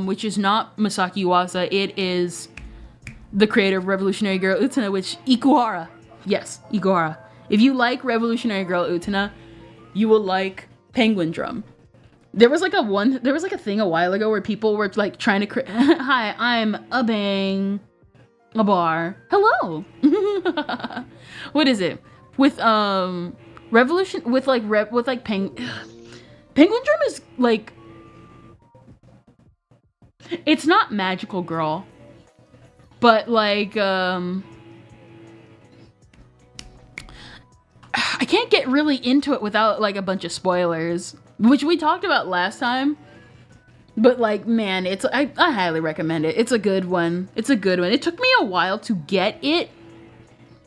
Which is not Masaki Yuasa, it is the creator of Revolutionary Girl Utena, which Ikuhara. Yes, Ikuhara. If you like Revolutionary Girl Utena, you will like Penguin Drum. There was like a thing a while ago where people were like trying to hi, I'm a bang a bar. Hello. What is it? With Revolution with like Penguin Drum is like, it's not magical girl, but like I can't get really into it without like a bunch of spoilers, which we talked about last time. But like, man, I highly recommend it. It's a good one. It's a good one. It took me a while to get it,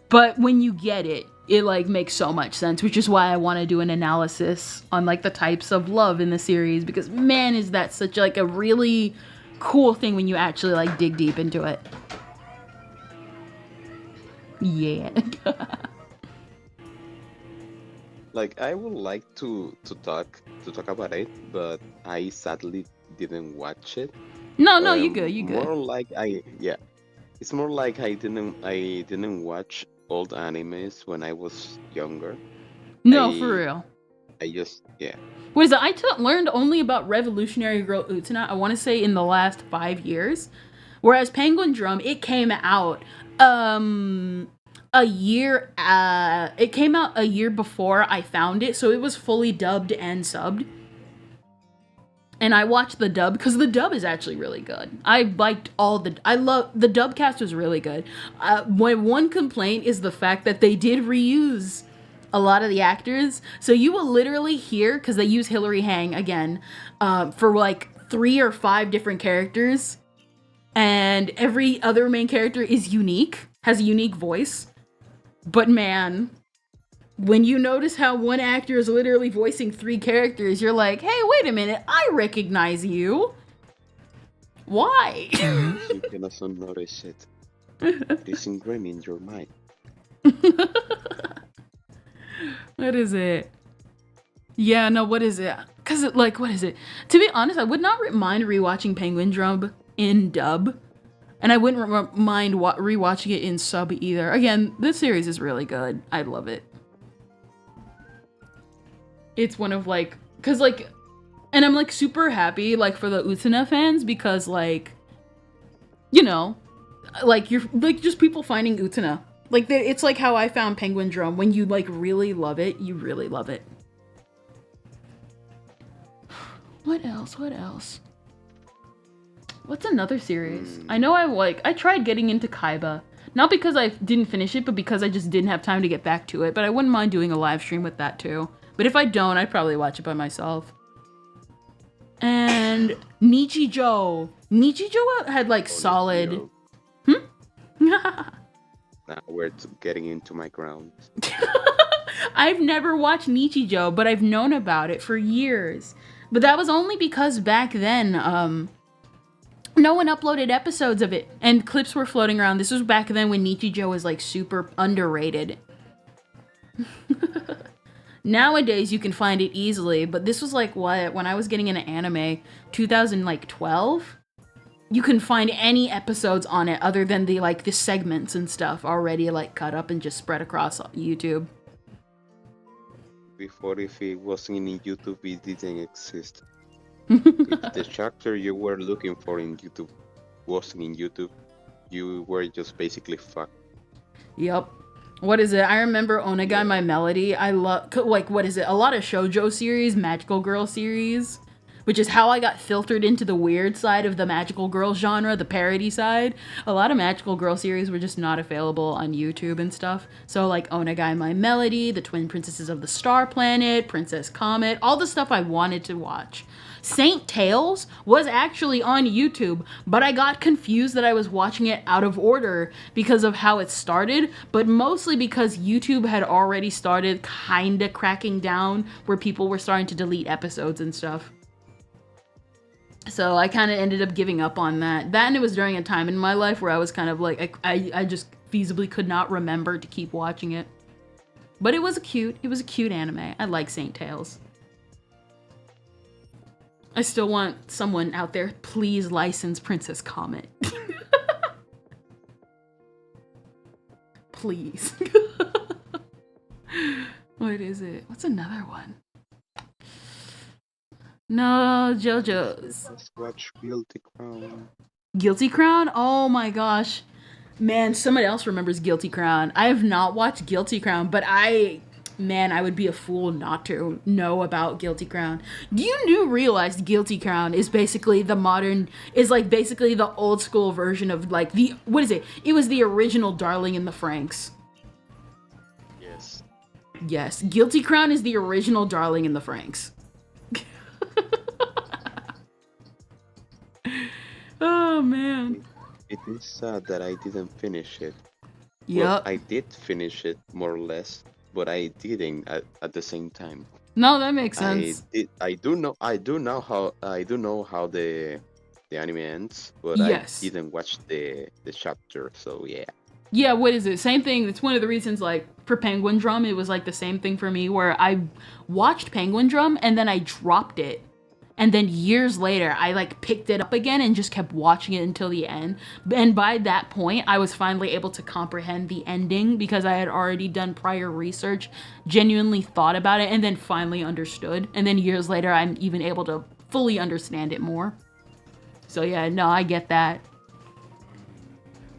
but when you get it, it like makes so much sense, which is why I want to do an analysis on like the types of love in the series, because man, is that such like a really cool thing when you actually like dig deep into it. Yeah. Like, I would like to talk about it, but I sadly didn't watch it. No, you good. More like it's more like I didn't watch old animes when I was younger. No, I- for real. I just What is it? I learned only about Revolutionary Girl Utena, I want to say in the last 5 years. Whereas Penguin Drum, it came out a year before I found it, so it was fully dubbed and subbed. And I watched the dub because the dub is actually really good. I love the dub cast was really good. My one complaint is the fact that they did reuse a lot of the actors. So you will literally hear, because they use Hilary Hang again, for like 3 or 5 different characters. And every other main character is unique, has a unique voice. But man, when you notice how one actor is literally voicing 3 characters, you're like, hey, wait a minute, I recognize you. Why? you can also notice it. It is ingrained in your mind. What is it? Yeah, no, what is it? Because, what is it? To be honest, I would not mind rewatching Penguin Drum in dub. And I wouldn't mind rewatching it in sub either. Again, this series is really good. I love it. It's one of, like... Because, like... And I'm, like, super happy, like, for the Utena fans. Because, like... You know... Like, you're... Like, just people finding Utena. Like, it's like how I found Penguin Drum. When you, like, really love it, you really love it. What else? What's another series? I know I tried getting into Kaiba. Not because I didn't finish it, but because I just didn't have time to get back to it. But I wouldn't mind doing a live stream with that too. But if I don't, I'd probably watch it by myself. And Nichijou. Nichijou had like solid... Now we're getting into my ground. I've never watched Nichijou, but I've known about it for years. But that was only because back then, no one uploaded episodes of it, and clips were floating around. This was back then when Nichijou was like super underrated. Nowadays you can find it easily, but this was like when I was getting into anime, 2012. You can find any episodes on it other than the segments and stuff already like cut up and just spread across YouTube. Before, if it wasn't in YouTube, it didn't exist. If the chapter you were looking for in YouTube wasn't in YouTube, you were just basically fucked. Yep. What is it? I remember Onegai My Melody. I love, what is it? A lot of shoujo series, magical girl series, which is how I got filtered into the weird side of the magical girl genre, the parody side. A lot of magical girl series were just not available on YouTube and stuff. So like Onegai My Melody, The Twin Princesses of the Star Planet, Princess Comet, all the stuff I wanted to watch. Saint Tales was actually on YouTube, but I got confused that I was watching it out of order because of how it started, but mostly because YouTube had already started kinda cracking down where people were starting to delete episodes and stuff. So I kind of ended up giving up on that. That, and it was during a time in my life where I was kind of like, I just feasibly could not remember to keep watching it. But it was a cute anime. I like Saint Tales. I still want someone out there, please license Princess Comet. Please. What is it? What's another one? No, JoJo's. Let's watch Guilty Crown. Guilty Crown? Oh my gosh. Man, someone else remembers Guilty Crown. I have not watched Guilty Crown, but I would be a fool not to know about Guilty Crown. Do you realize Guilty Crown is basically basically the old school version of like what is it? It was the original Darling in the Franxx. Yes. Yes, Guilty Crown is the original Darling in the Franxx. Oh man. It is sad that I didn't finish it. Yep. Well, I did finish it more or less, but I didn't at the same time. No, that makes sense. I do know how the anime ends, but Yes. I didn't watch the chapter, so yeah. Yeah, what is it? Same thing. It's one of the reasons, like, for Penguin Drum, it was, like, the same thing for me, where I watched Penguin Drum, and then I dropped it. And then years later, I, like, picked it up again and just kept watching it until the end. And by that point, I was finally able to comprehend the ending, because I had already done prior research, genuinely thought about it, and then finally understood. And then years later, I'm even able to fully understand it more. So, yeah, no, I get that.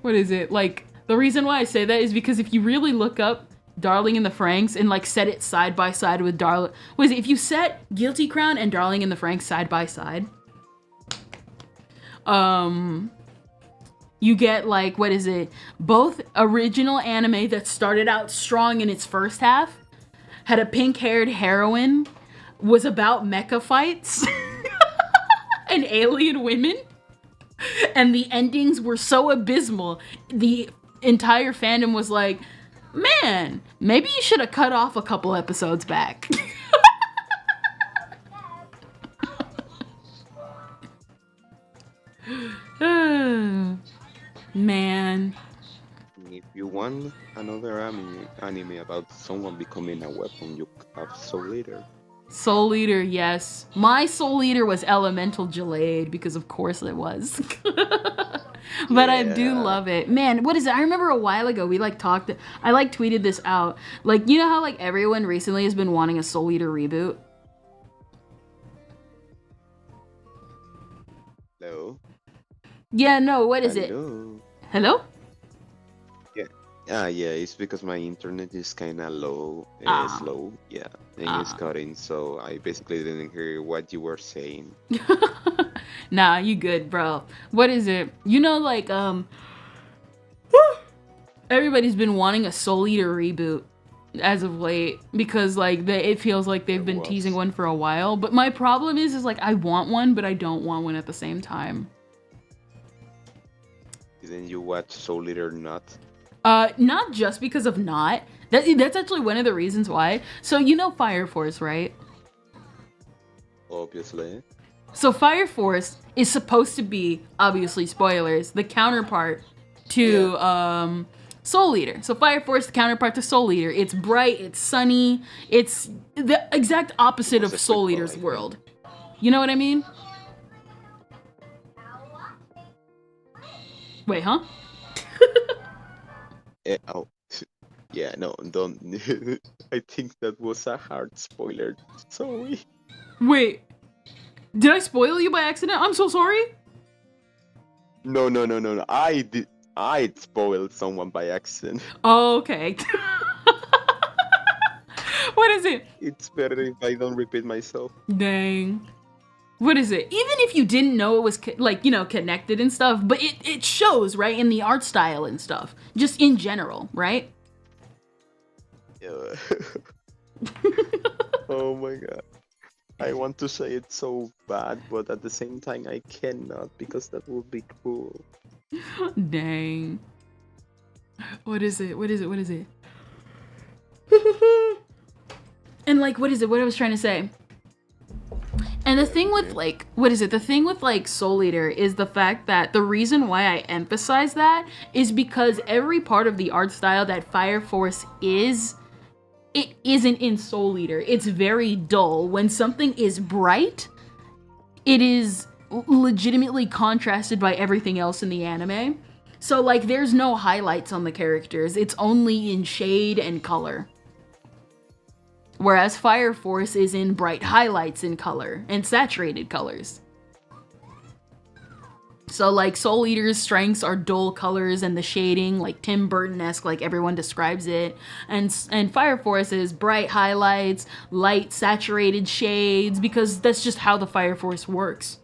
What is it? Like... The reason why I say that is because if you really look up Darling in the Franxx and like set it side by side with if you set Guilty Crown and Darling in the Franxx side by side, you get like, what is it? Both original anime that started out strong in its first half, had a pink-haired heroine, was about mecha fights and alien women, and the endings were so abysmal. The entire fandom was like, man, maybe you should have cut off a couple episodes back. Man. If you want another anime about someone becoming a weapon, you have Soul Eater. Soul Eater, yes. My Soul Eater was Elemental Jaleid, because of course it was. But yeah. I do love it. Man, what is it? I remember a while ago we like talked, I like tweeted this out. Like, you know how like everyone recently has been wanting a Soul Eater reboot? Hello? Yeah, no, what is it? Hello? Yeah, it's because my internet is kind of low, slow, yeah, and it's cutting, so I basically didn't hear what you were saying. Nah, you good, bro. What is it? You know, like, everybody's been wanting a Soul Eater reboot as of late, because, like, it feels like they've been teasing one for a while, but my problem is, like, I want one, but I don't want one at the same time. Didn't you watch Soul Eater Not? Not just because of Not. That's actually one of the reasons why. So, you know Fire Force, right? Obviously. So Fire Force is supposed to be, obviously spoilers, the counterpart to Soul Eater. So Fire Force, the counterpart to Soul Eater. It's bright, it's sunny, it's the exact opposite of Soul Eater's world. You know what I mean? Wait, huh? Yeah, no, don't. I think that was a hard spoiler. Sorry. Wait. Did I spoil you by accident? I'm so sorry. No. I spoiled someone by accident. Oh, okay. What is it? It's better if I don't repeat myself. Dang. What is it? Even if you didn't know it was, like, you know, connected and stuff, but it shows, right, in the art style and stuff. Just in general, right? Yeah. Oh my god. I want to say it so bad, but at the same time I cannot, because that would be cruel. Dang. What is it? And like, what is it? What I was trying to say. And the thing with like, the thing with like Soul Eater is the fact that the reason why I emphasize that is because every part of the art style that Fire Force is, it isn't in Soul Eater. It's very dull. When something is bright, it is legitimately contrasted by everything else in the anime. So like, there's no highlights on the characters. It's only in shade and color. Whereas Fire Force is in bright highlights in color and saturated colors. So like Soul Eater's strengths are dull colors and the shading, like Tim Burton-esque, like everyone describes it. And Fire Force is bright highlights, light saturated shades, because that's just how the Fire Force works.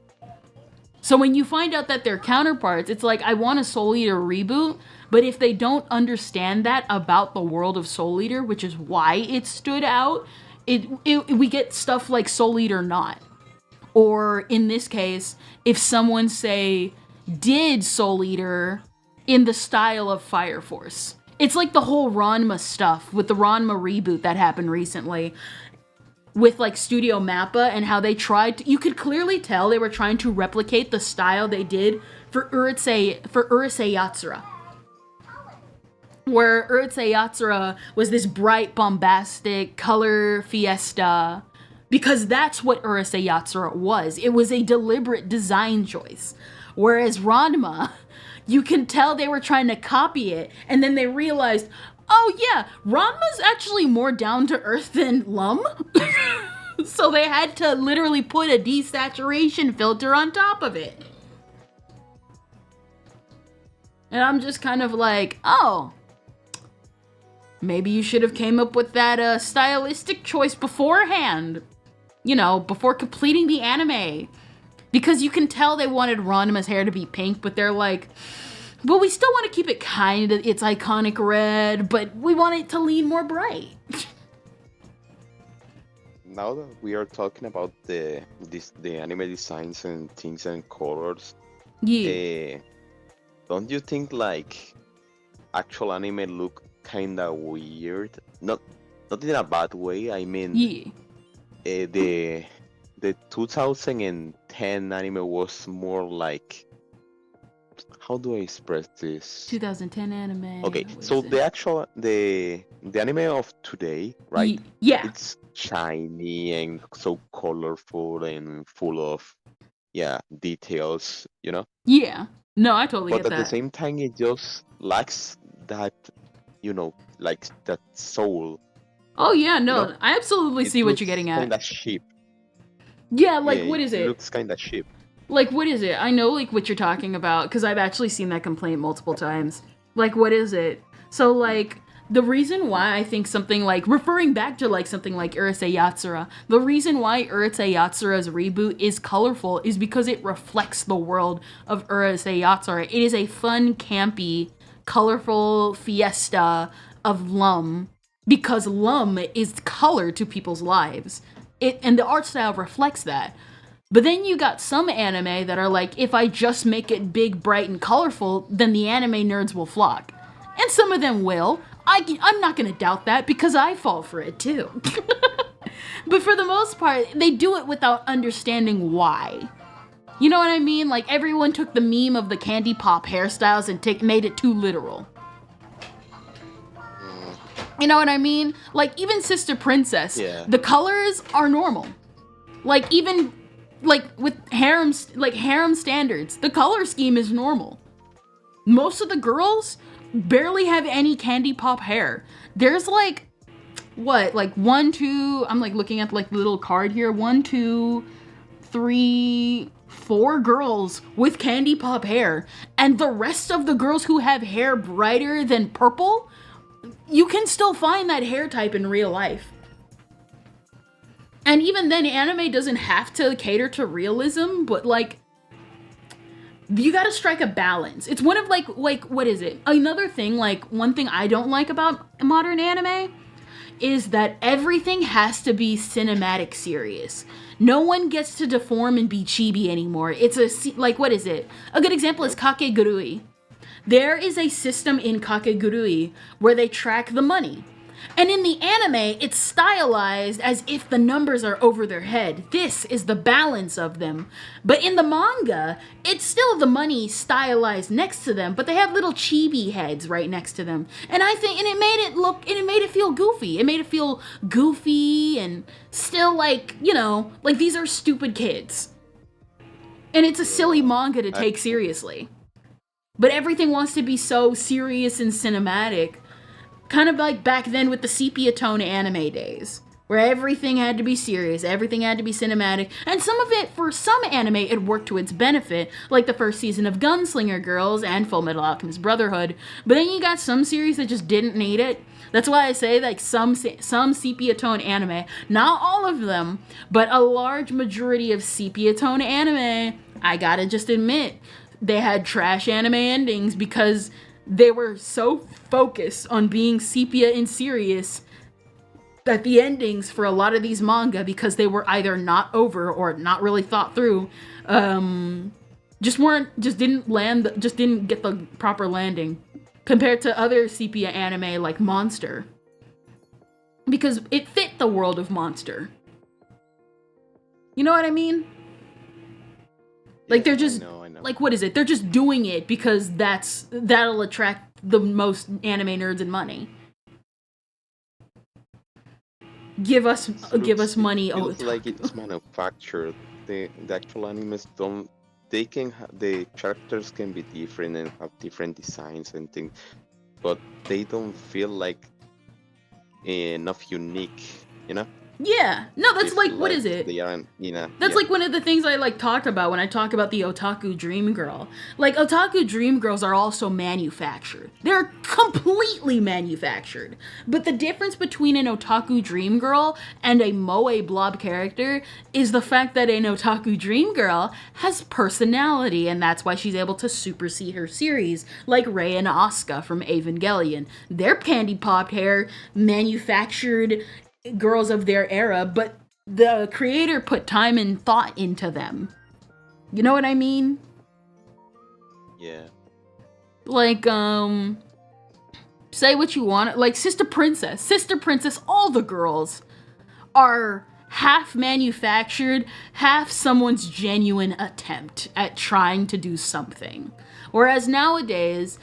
So when you find out that they're counterparts, it's like, I want a Soul Eater reboot, but if they don't understand that about the world of Soul Eater, which is why it stood out, we get stuff like Soul Eater Not. Or in this case, if someone, say, did Soul Eater in the style of Fire Force. It's like the whole Ranma stuff with the Ranma reboot that happened recently with like Studio Mappa and how they tried to, you could clearly tell they were trying to replicate the style they did for Urusei Yatsura. Where Urusei Yatsura was this bright, bombastic color fiesta, because that's what Urusei Yatsura was. It was a deliberate design choice. Whereas Ranma, you can tell they were trying to copy it, and then they realized, oh yeah, Ranma's actually more down to earth than Lum. So they had to literally put a desaturation filter on top of it. And I'm just kind of like, oh, maybe you should have came up with that stylistic choice beforehand. You know, before completing the anime. Because you can tell they wanted Ranma's hair to be pink, but they're like, but we still want to keep it kind of its iconic red, but we want it to lean more bright. Now that we are talking about the anime designs and things and colors, Yeah. don't you think like actual anime look kinda weird? Not in a bad way. I mean, Yeah. The 2010 anime was more like, how do I express this? 2010 anime. Okay, what so is it? the actual the anime of today, right? Yeah. It's shiny and so colorful and full of details, you know. Yeah. No, I totally But get at the that. same time, it just lacks that, like that soul. Oh yeah, no, know, I absolutely see what you're getting at. Kind of cheap. Yeah, like Yeah, what is it it? looks kind of cheap. Like what is it? I know like what you're talking about because I've actually seen that complaint multiple times. Like what is it? So like the reason why I think something like referring back to like something like Urusei Yatsura, the reason why Urusei Yatsura's reboot is colorful is because it reflects the world of Urusei Yatsura. It is a fun, campy, colorful fiesta of Lum because Lum is color to people's lives. And the art style reflects that. But then you got some anime that are like, if I just make it big, bright, and colorful, then the anime nerds will flock. And some of them will. I'm not going to doubt that because I fall for it too. But for the most part, they do it without understanding why. You know what I mean? Like everyone took the meme of the candy pop hairstyles and made it too literal. You know what I mean? Like even Sister Princess, the colors are normal. Like even like with harem standards, the color scheme is normal. Most of the girls barely have any candy pop hair. There's like what, like 1, 2, I'm like looking at like the little card here, 1, 2, 3, 4 girls with candy pop hair, and the rest of the girls who have hair brighter than purple, you can still find that hair type in real life. And even then, anime doesn't have to cater to realism, but like, you gotta strike a balance. It's one of like, what is it? Another thing, like, one thing I don't like about modern anime is that everything has to be cinematic serious. No one gets to deform and be chibi anymore. It's like, what is it? A good example is Kakegurui. There is a system in Kakegurui where they track the money. And in the anime, it's stylized as if the numbers are over their head. This is the balance of them. But in the manga, it's still the money stylized next to them, but they have little chibi heads right next to them. And I think, and it made it feel goofy. It made it feel goofy and still like, you know, like these are stupid kids. And it's a silly manga to take seriously. But everything wants to be so serious and cinematic. Kind of like back then with the sepia tone anime days. where everything had to be serious, everything had to be cinematic, and some of it, for some anime, it worked to its benefit, like the first season of Gunslinger Girls and Full Metal Alchemist Brotherhood. But then you got some series that just didn't need it. That's why I say, like, some sepia tone anime, not all of them, but a large majority of sepia tone anime, I gotta just admit, they had trash anime endings because they were so focused on being sepia and serious that the endings for a lot of these manga, because they were either not over or not really thought through, just didn't get the proper landing compared to other sepia anime like Monster, because it fit the world of Monster. You know what I mean? Like, they're just, I know. like, what is it? They're just doing it because that'll attract the most anime nerds and money. Give us money. It looks like it's manufactured. The actual animes don't. The characters can be different and have different designs and things, but they don't feel like enough unique, you know? Yeah, no, that's It's like, what is it? They aren't, That's like one of the things I like talked about when I talk about the otaku dream girl. Like, otaku dream girls are also manufactured. They're completely manufactured. But the difference between an otaku dream girl and a moe blob character is the fact that an otaku dream girl has personality, and that's why she's able to supersede her series, like Rei and Asuka from Evangelion. They're candy popped hair, manufactured girls of their era, but the creator put time and thought into them. You know what I mean? Yeah. Like, say what you want. Like, Sister Princess, all the girls are half manufactured, half someone's genuine attempt at trying to do something. Whereas nowadays,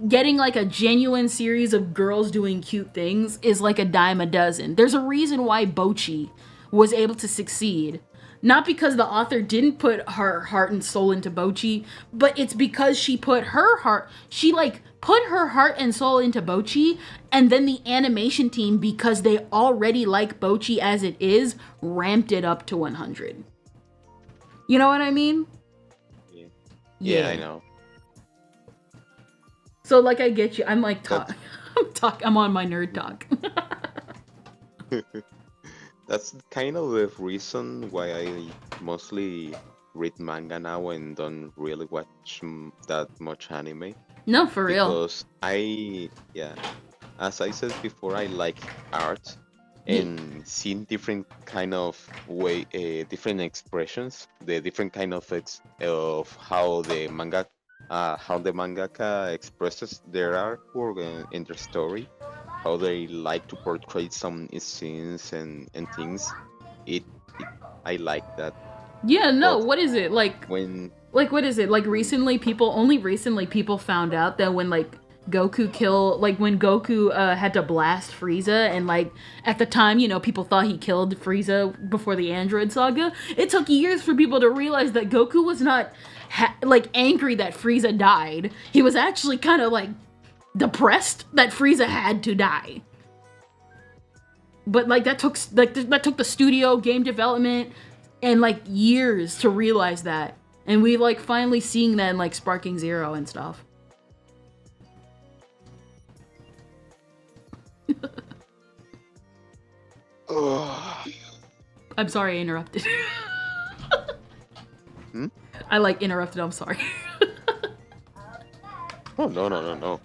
getting like a genuine series of girls doing cute things is like a dime a dozen. There's a reason why Bocchi was able to succeed. Not because the author didn't put her heart and soul into Bocchi, but it's because she put her heart and soul into Bocchi, and then the animation team, because they already like Bocchi as it is, ramped it up to 100. You know what I mean? Yeah, I know. So, like, I get you. I'm like, I'm on my nerd talk. That's kind of the reason why I mostly read manga now and don't really watch that much anime. No, for real. Because as I said before, I like art and seeing different kind of different expressions, the different kind of how the mangaka expresses their artwork in their story, how they like to portray some scenes and things. I like that. Yeah, no, But what is it? Like, what is it? Like, recently people found out that when, like, when Goku had to blast Frieza, and, like, at the time, you know, people thought he killed Frieza before the Android Saga, it took years for people to realize that Goku was not angry that Frieza died. He was actually kind of like depressed that Frieza had to die. But like that took the studio game development and like years to realize that. And we like finally seeing that in like Sparking Zero and stuff. I'm sorry I interrupted. I like interrupted, I'm sorry. Oh, no.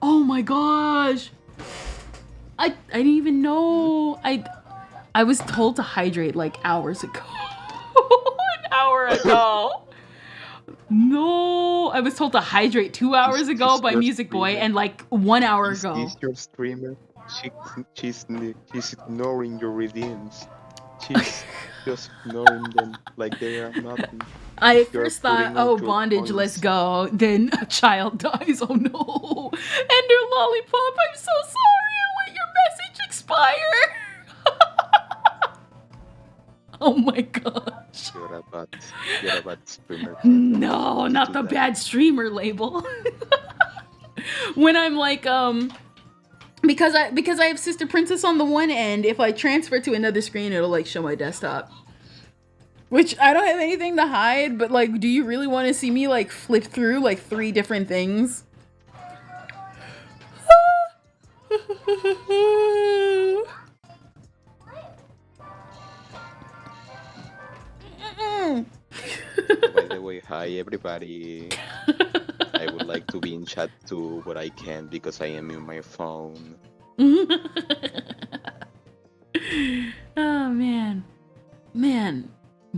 Oh my gosh. I didn't even know. I was told to hydrate like hours ago. An hour ago. No, I was told to hydrate 2 hours ago by Music Boy, and like 1 hour ago. Is your streamer? She's ignoring your redeems. She's just ignoring them like they are nothing. I first thought, oh, bondage, let's go. Then a child dies. Oh no. Ender Lollipop, I'm so sorry. I let your message expire. Oh my gosh. You're a bad streamer. No, not the bad streamer label. When I'm like, because I have Sister Princess on the one end. If I transfer to another screen, it'll like show my desktop. Which I don't have anything to hide, but like, do you really want to see me like flip through like 3 different things? By the way, hi everybody. I would like to be in chat too, but I can't because I am in my phone. Oh man.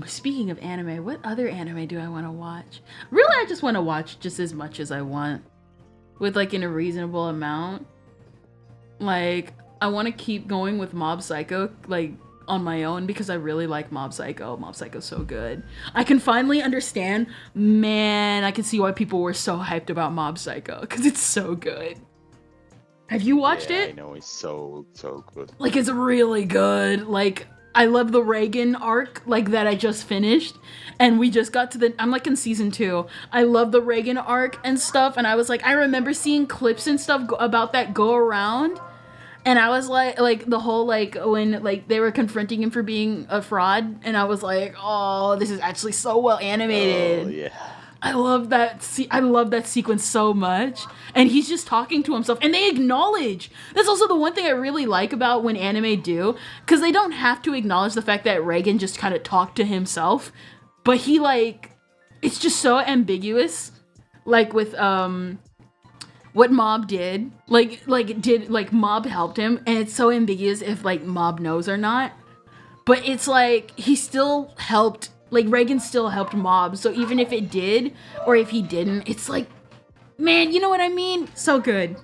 Speaking of anime, what other anime do I want to watch? Really, I just want to watch just as much as I want, with like in a reasonable amount. Like, I want to keep going with Mob Psycho, like on my own, because I really like Mob Psycho. Mob Psycho's so good. I can finally understand, man, I can see why people were so hyped about Mob Psycho, because it's so good. Have you watched it? I know, it's so good. Like, it's really good. Like, I love the Reagan arc, like, that I just finished. And we just got to I'm like in season 2. I love the Reagan arc and stuff. And I was like, I remember seeing clips and stuff about that go around. And I was like the whole, like, when, like, they were confronting him for being a fraud. And I was like, oh, this is actually so well animated. Oh, yeah. I love that sequence so much. And he's just talking to himself. And they acknowledge. That's also the one thing I really like about when anime do. Because they don't have to acknowledge the fact that Reagan just kind of talked to himself. But he, like, it's just so ambiguous. Like, with, what Mob did. Like, Mob helped him. And it's so ambiguous if, like, Mob knows or not. But it's like, he still helped. Like, Reagan still helped Mob, so even if it did, or if he didn't, it's like, man, you know what I mean? So good.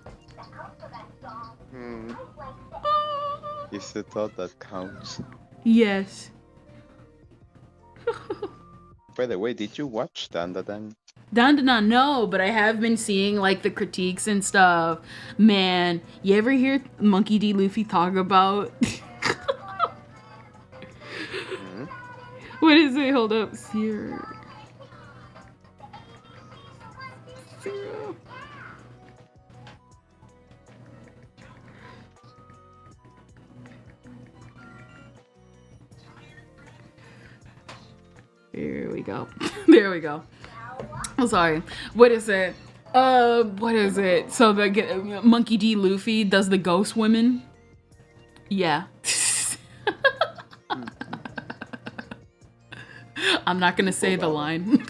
It's the thought that counts. Yes. By the way, did you watch 𝓤𝓤-𝓤-𝓐-𝓛𝓞𝓝𝓖? 𝓤𝓤-𝓤, no, but I have been seeing, like, the critiques and stuff. Man, you ever hear Monkey D. Luffy talk about... What is it? Hold up. Zero. Here we go. There we go. I'm sorry. What is it? What is it? So the Monkey D. Luffy does the ghost women? Yeah. I'm not gonna say the line.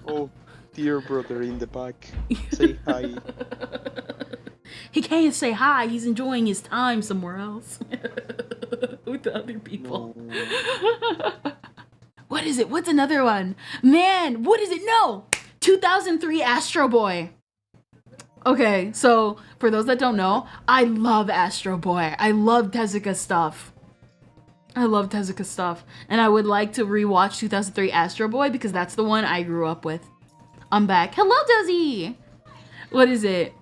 Oh, dear brother in the back. Say hi. He can't say hi. He's enjoying his time somewhere else. With the other people. No. What is it? What's another one? Man, what is it? No! 2003 Astro Boy. Okay, so for those that don't know, I love Astro Boy. I love Tezuka stuff. And I would like to rewatch 2003 Astro Boy because that's the one I grew up with. I'm back. Hello, Desi! What is it?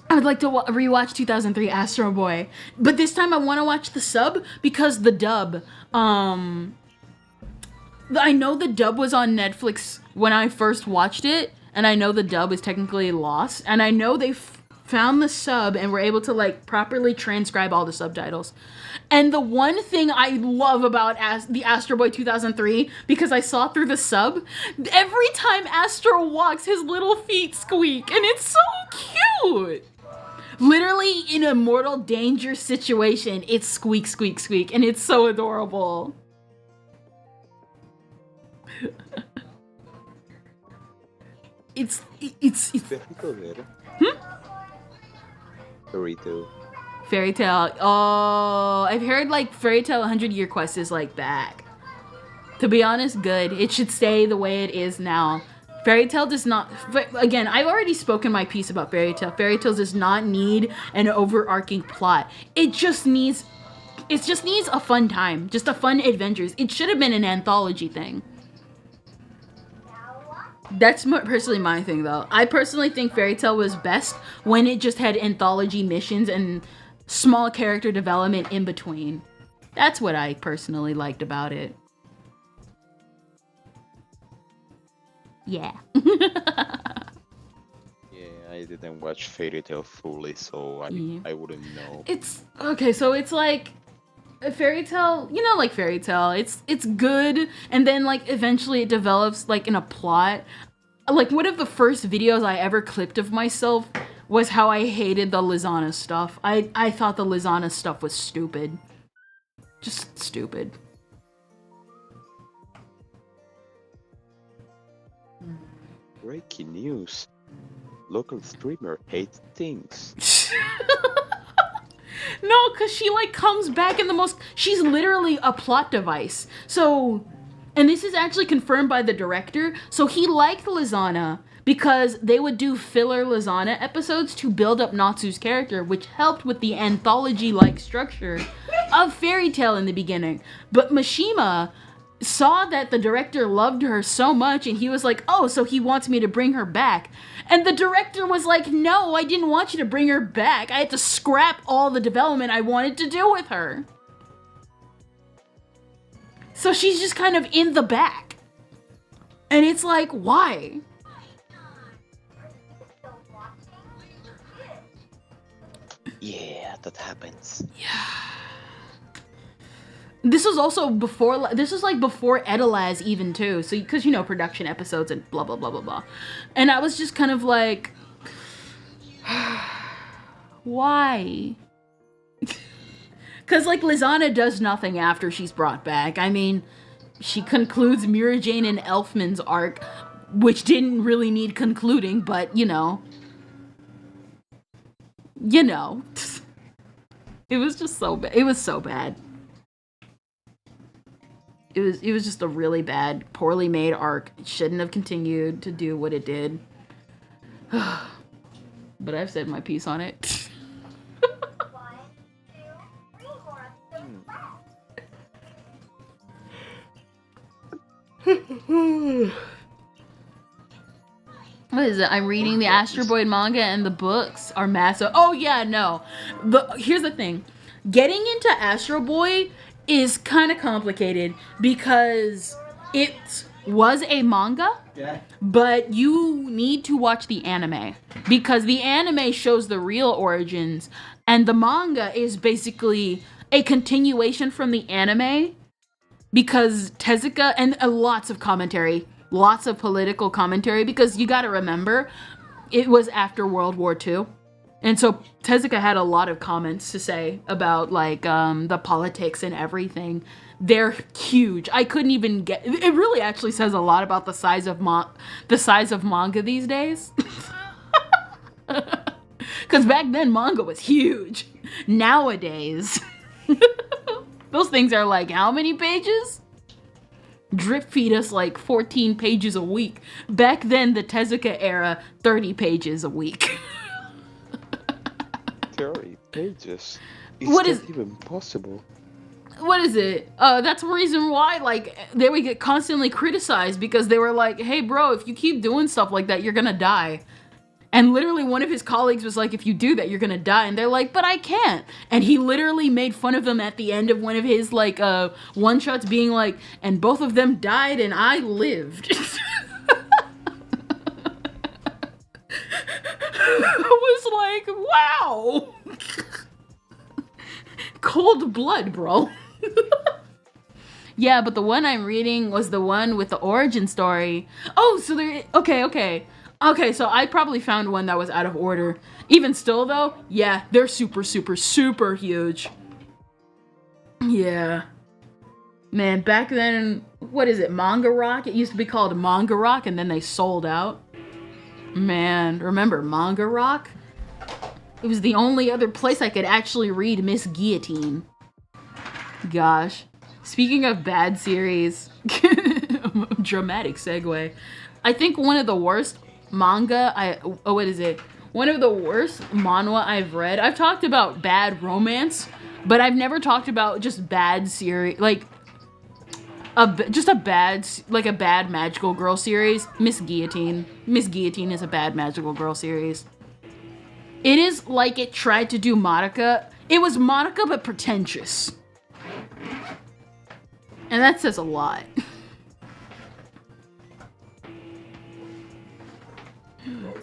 I would like to rewatch 2003 Astro Boy. But this time I want to watch the sub because the dub. I know the dub was on Netflix when I first watched it. And I know the dub is technically lost. And I know they found the sub and were able to, like, properly transcribe all the subtitles. And the one thing I love about the Astro Boy 2003, because I saw through the sub, every time Astro walks, his little feet squeak. And it's so cute. Literally, in a mortal danger situation, it's squeak, squeak, squeak. And it's so adorable. It's Fairy Tail. Oh, I've heard like Fairy Tail 100-Year Quest is like back. To be honest, good. It should stay the way it is now. Fairy Tail does not, again, I've already spoken my piece about Fairy Tail. Fairy Tail does not need an overarching plot. It just needs a fun time, just a fun adventures. It should have been an anthology thing. That's personally my thing, though. I personally think Fairy Tail was best when it just had anthology missions and small character development in between. That's what I personally liked about it. Yeah. Yeah, I didn't watch Fairy Tail fully, so Yeah. I wouldn't know. It's okay, so it's like a fairy tale, you know, like fairy tale. It's good, and then like eventually it develops like in a plot. Like one of the first videos I ever clipped of myself was how I hated the lasagna stuff. I thought the lasagna stuff was stupid. Just stupid. Breaking news. Local streamer hates things. No, because she like comes back in the most, she's literally a plot device. So, and this is actually confirmed by the director. So he liked Lasagna because they would do filler Lasagna episodes to build up Natsu's character, which helped with the anthology-like structure of Fairy Tail in the beginning. But Mishima saw that the director loved her so much, and he was like, oh, so he wants me to bring her back. And the director was like, no, I didn't want you to bring her back. I had to scrap all the development I wanted to do with her. So she's just kind of in the back. And it's like, why? Yeah, that happens. This was also before, this was like before Edelaz even too. So, because you know, production episodes and blah, blah, blah, blah, blah. And I was just kind of like, why? Because like Lizana does nothing after she's brought back. I mean, she concludes Mira Jane and Elfman's arc, which didn't really need concluding, but you know. It was just so bad. It was so bad. It was just a really bad, poorly made arc. It shouldn't have continued to do what it did. But I've said my piece on it. What is it? I'm reading the Astro Boy manga and the books are massive. Oh yeah, no. Here's the thing. Getting into Astro Boy is kind of complicated because it was a manga, but you need to watch the anime because the anime shows the real origins and the manga is basically a continuation from the anime because Tezuka and lots of commentary, lots of political commentary because you got to remember it was after World War II. And so Tezuka had a lot of comments to say about like the politics and everything. They're huge. I couldn't even get. It really actually says a lot about the size of manga these days. Because back then manga was huge. Nowadays, those things are like how many pages? Drip feed us like 14 pages a week. Back then, the Tezuka era, 30 pages a week. 30 pages. What is even possible? What is it? That's the reason why, like, they would get constantly criticized because they were like, hey, bro, if you keep doing stuff like that, you're gonna die. And literally one of his colleagues was like, if you do that, you're gonna die. And they're like, but I can't. And he literally made fun of them at the end of one of his, like, one-shots being like, and both of them died and I lived. I was like, wow. Cold blood, bro. Yeah, but the one I'm reading was the one with the origin story. Oh, so there... Okay, so I probably found one that was out of order. Even still, though, yeah, they're super, super, super huge. Yeah. Man, back then, what is it, Manga Rock? It used to be called Manga Rock, and then they sold out. Man, remember Manga Rock? It was the only other place I could actually read Miss Guillotine. Gosh. Speaking of bad series, dramatic segue. I think one of the worst manga one of the worst manhwa I've read. I've talked about bad romance, but I've never talked about just bad series, like a bad magical girl series. Miss Guillotine. Miss Guillotine is a bad magical girl series. It is like it tried to do Madoka. It was Madoka but pretentious. And that says a lot.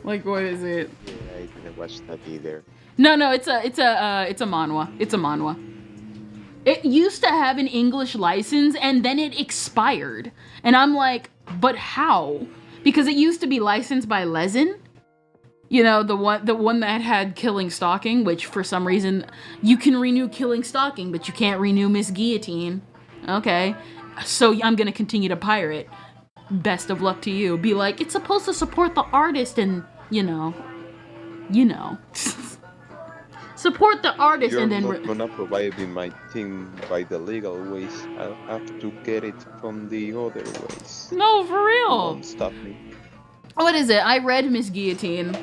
Like, what is it? Yeah, I didn't watch that either. No, it's a manhwa. It's a manhwa. It used to have an English license and then it expired. And I'm like, but how? Because it used to be licensed by Lezen. You know, the one that had Killing Stalking, which for some reason you can renew Killing Stalking, but you can't renew Miss Guillotine. Okay. So I'm gonna continue to pirate. Best of luck to you. Be like, it's supposed to support the artist and, you know. Support the artist. You're and then not gonna provide me my thing by the legal ways. I'll have to get it from the other ways. No, for real. Don't stop me. What is it? I read Miss Guillotine,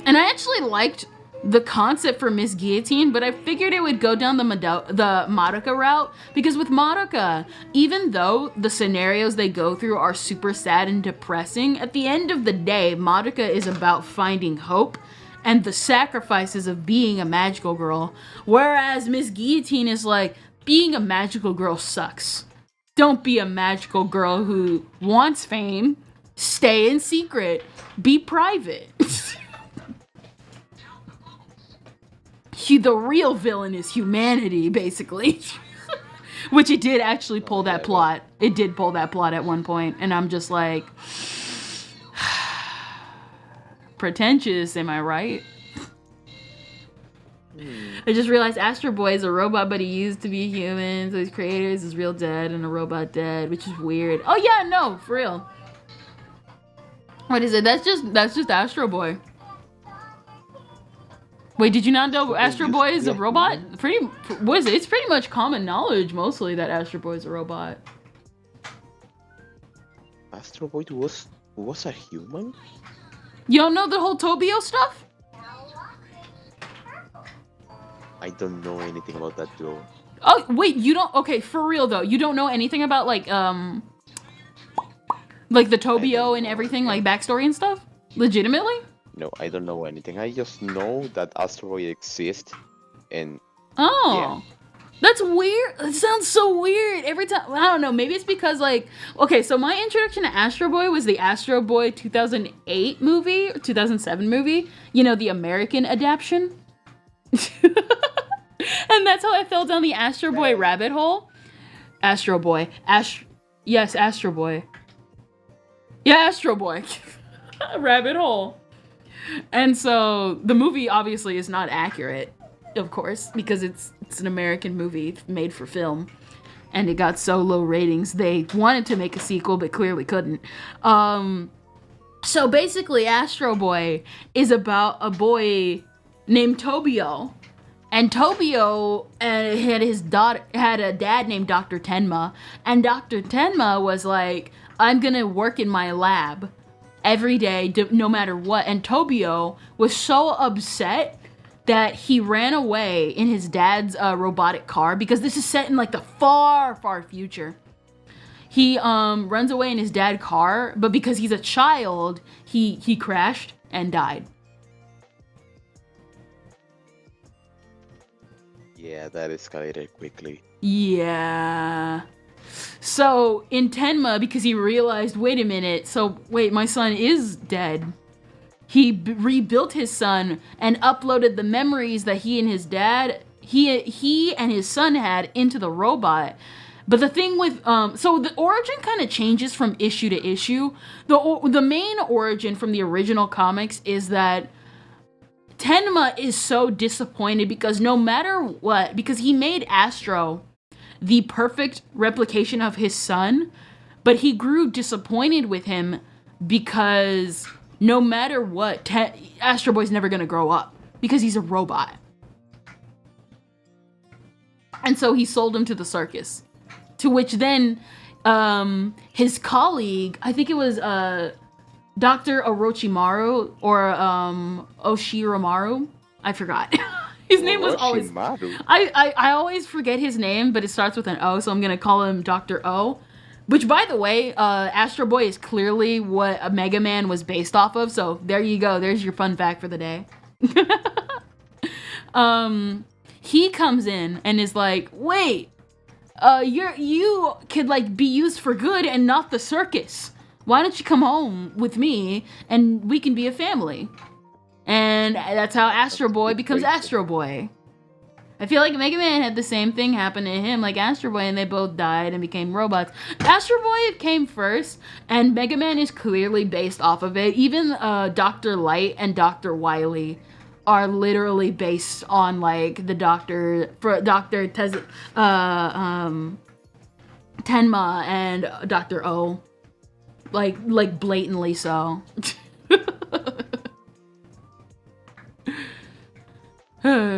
and I actually liked the concept for Miss Guillotine, but I figured it would go down the Madoka route, because with Madoka, even though the scenarios they go through are super sad and depressing, at the end of the day, Madoka is about finding hope and the sacrifices of being a magical girl, whereas Miss Guillotine is like, being a magical girl sucks. Don't be a magical girl who wants fame. Stay in secret. Be private. The real villain is humanity, basically. Which it did actually pull that plot. It did pull that plot at one point, and I'm just like, pretentious, am I right? I just realized Astro Boy is a robot, but he used to be human, so his creator is his real dad and a robot dad, which is weird. Oh yeah, no, for real. What is it? That's just Astro Boy. Wait, did you not know Astro Boy is a robot? What is it? It's pretty much common knowledge, mostly, that Astro Boy is a robot. Astro Boy was a human? You don't know the whole Tobio stuff? I don't know anything about that though. Oh, wait, you don't? Okay, for real though, you don't know anything about like the Tobio and everything, like backstory and stuff? Legitimately? No, I don't know anything. I just know that Astro Boy exists, and oh, yeah. That's weird. It sounds so weird every time. I don't know. Maybe it's because like, okay, so my introduction to Astro Boy was the Astro Boy 2008 movie, 2007 movie. You know, the American adaptation. And that's how I fell down the Astro Boy rabbit hole. Astro Boy. Yes, Astro Boy. Yeah, Astro Boy. Rabbit hole. And so the movie obviously is not accurate, of course, because it's an American movie made for film. And it got so low ratings, they wanted to make a sequel, but clearly couldn't. So basically, Astro Boy is about a boy named Tobio. And Tobio had a dad named Dr. Tenma. And Dr. Tenma was like, I'm going to work in my lab every day, no matter what. And Tobio was so upset that he ran away in his dad's robotic car, because this is set in like the far, far future. He runs away in his dad's car, but because he's a child, he crashed and died. Yeah, that escalated quickly. Yeah. So in Tenma, because he realized, wait a minute, my son is dead. He rebuilt his son and uploaded the memories that he and his son had into the robot. But the thing with, so the origin kind of changes from issue to issue. The main origin from the original comics is that Tenma is so disappointed because no matter what, because he made Astro the perfect replication of his son, but he grew disappointed with him because no matter what, Astro Boy's never going to grow up because he's a robot. And so he sold him to the circus, to which then his colleague, I think it was Dr. Orochimaru or Oshiromaru, I forgot. His name was always... I always forget his name, but it starts with an O, so I'm going to call him Dr. O. Which, by the way, Astro Boy is clearly what a Mega Man was based off of, so there you go. There's your fun fact for the day. He comes in and is like, wait, you could like be used for good and not the circus. Why don't you come home with me and we can be a family? And that's how Astro Boy becomes Astro Boy. I feel like Mega Man had the same thing happen to him, like Astro Boy, and they both died and became robots. Astro Boy came first, and Mega Man is clearly based off of it. Even Dr. Light and Dr. Wily are literally based on like the Dr. Tenma and Dr. O. Like blatantly so.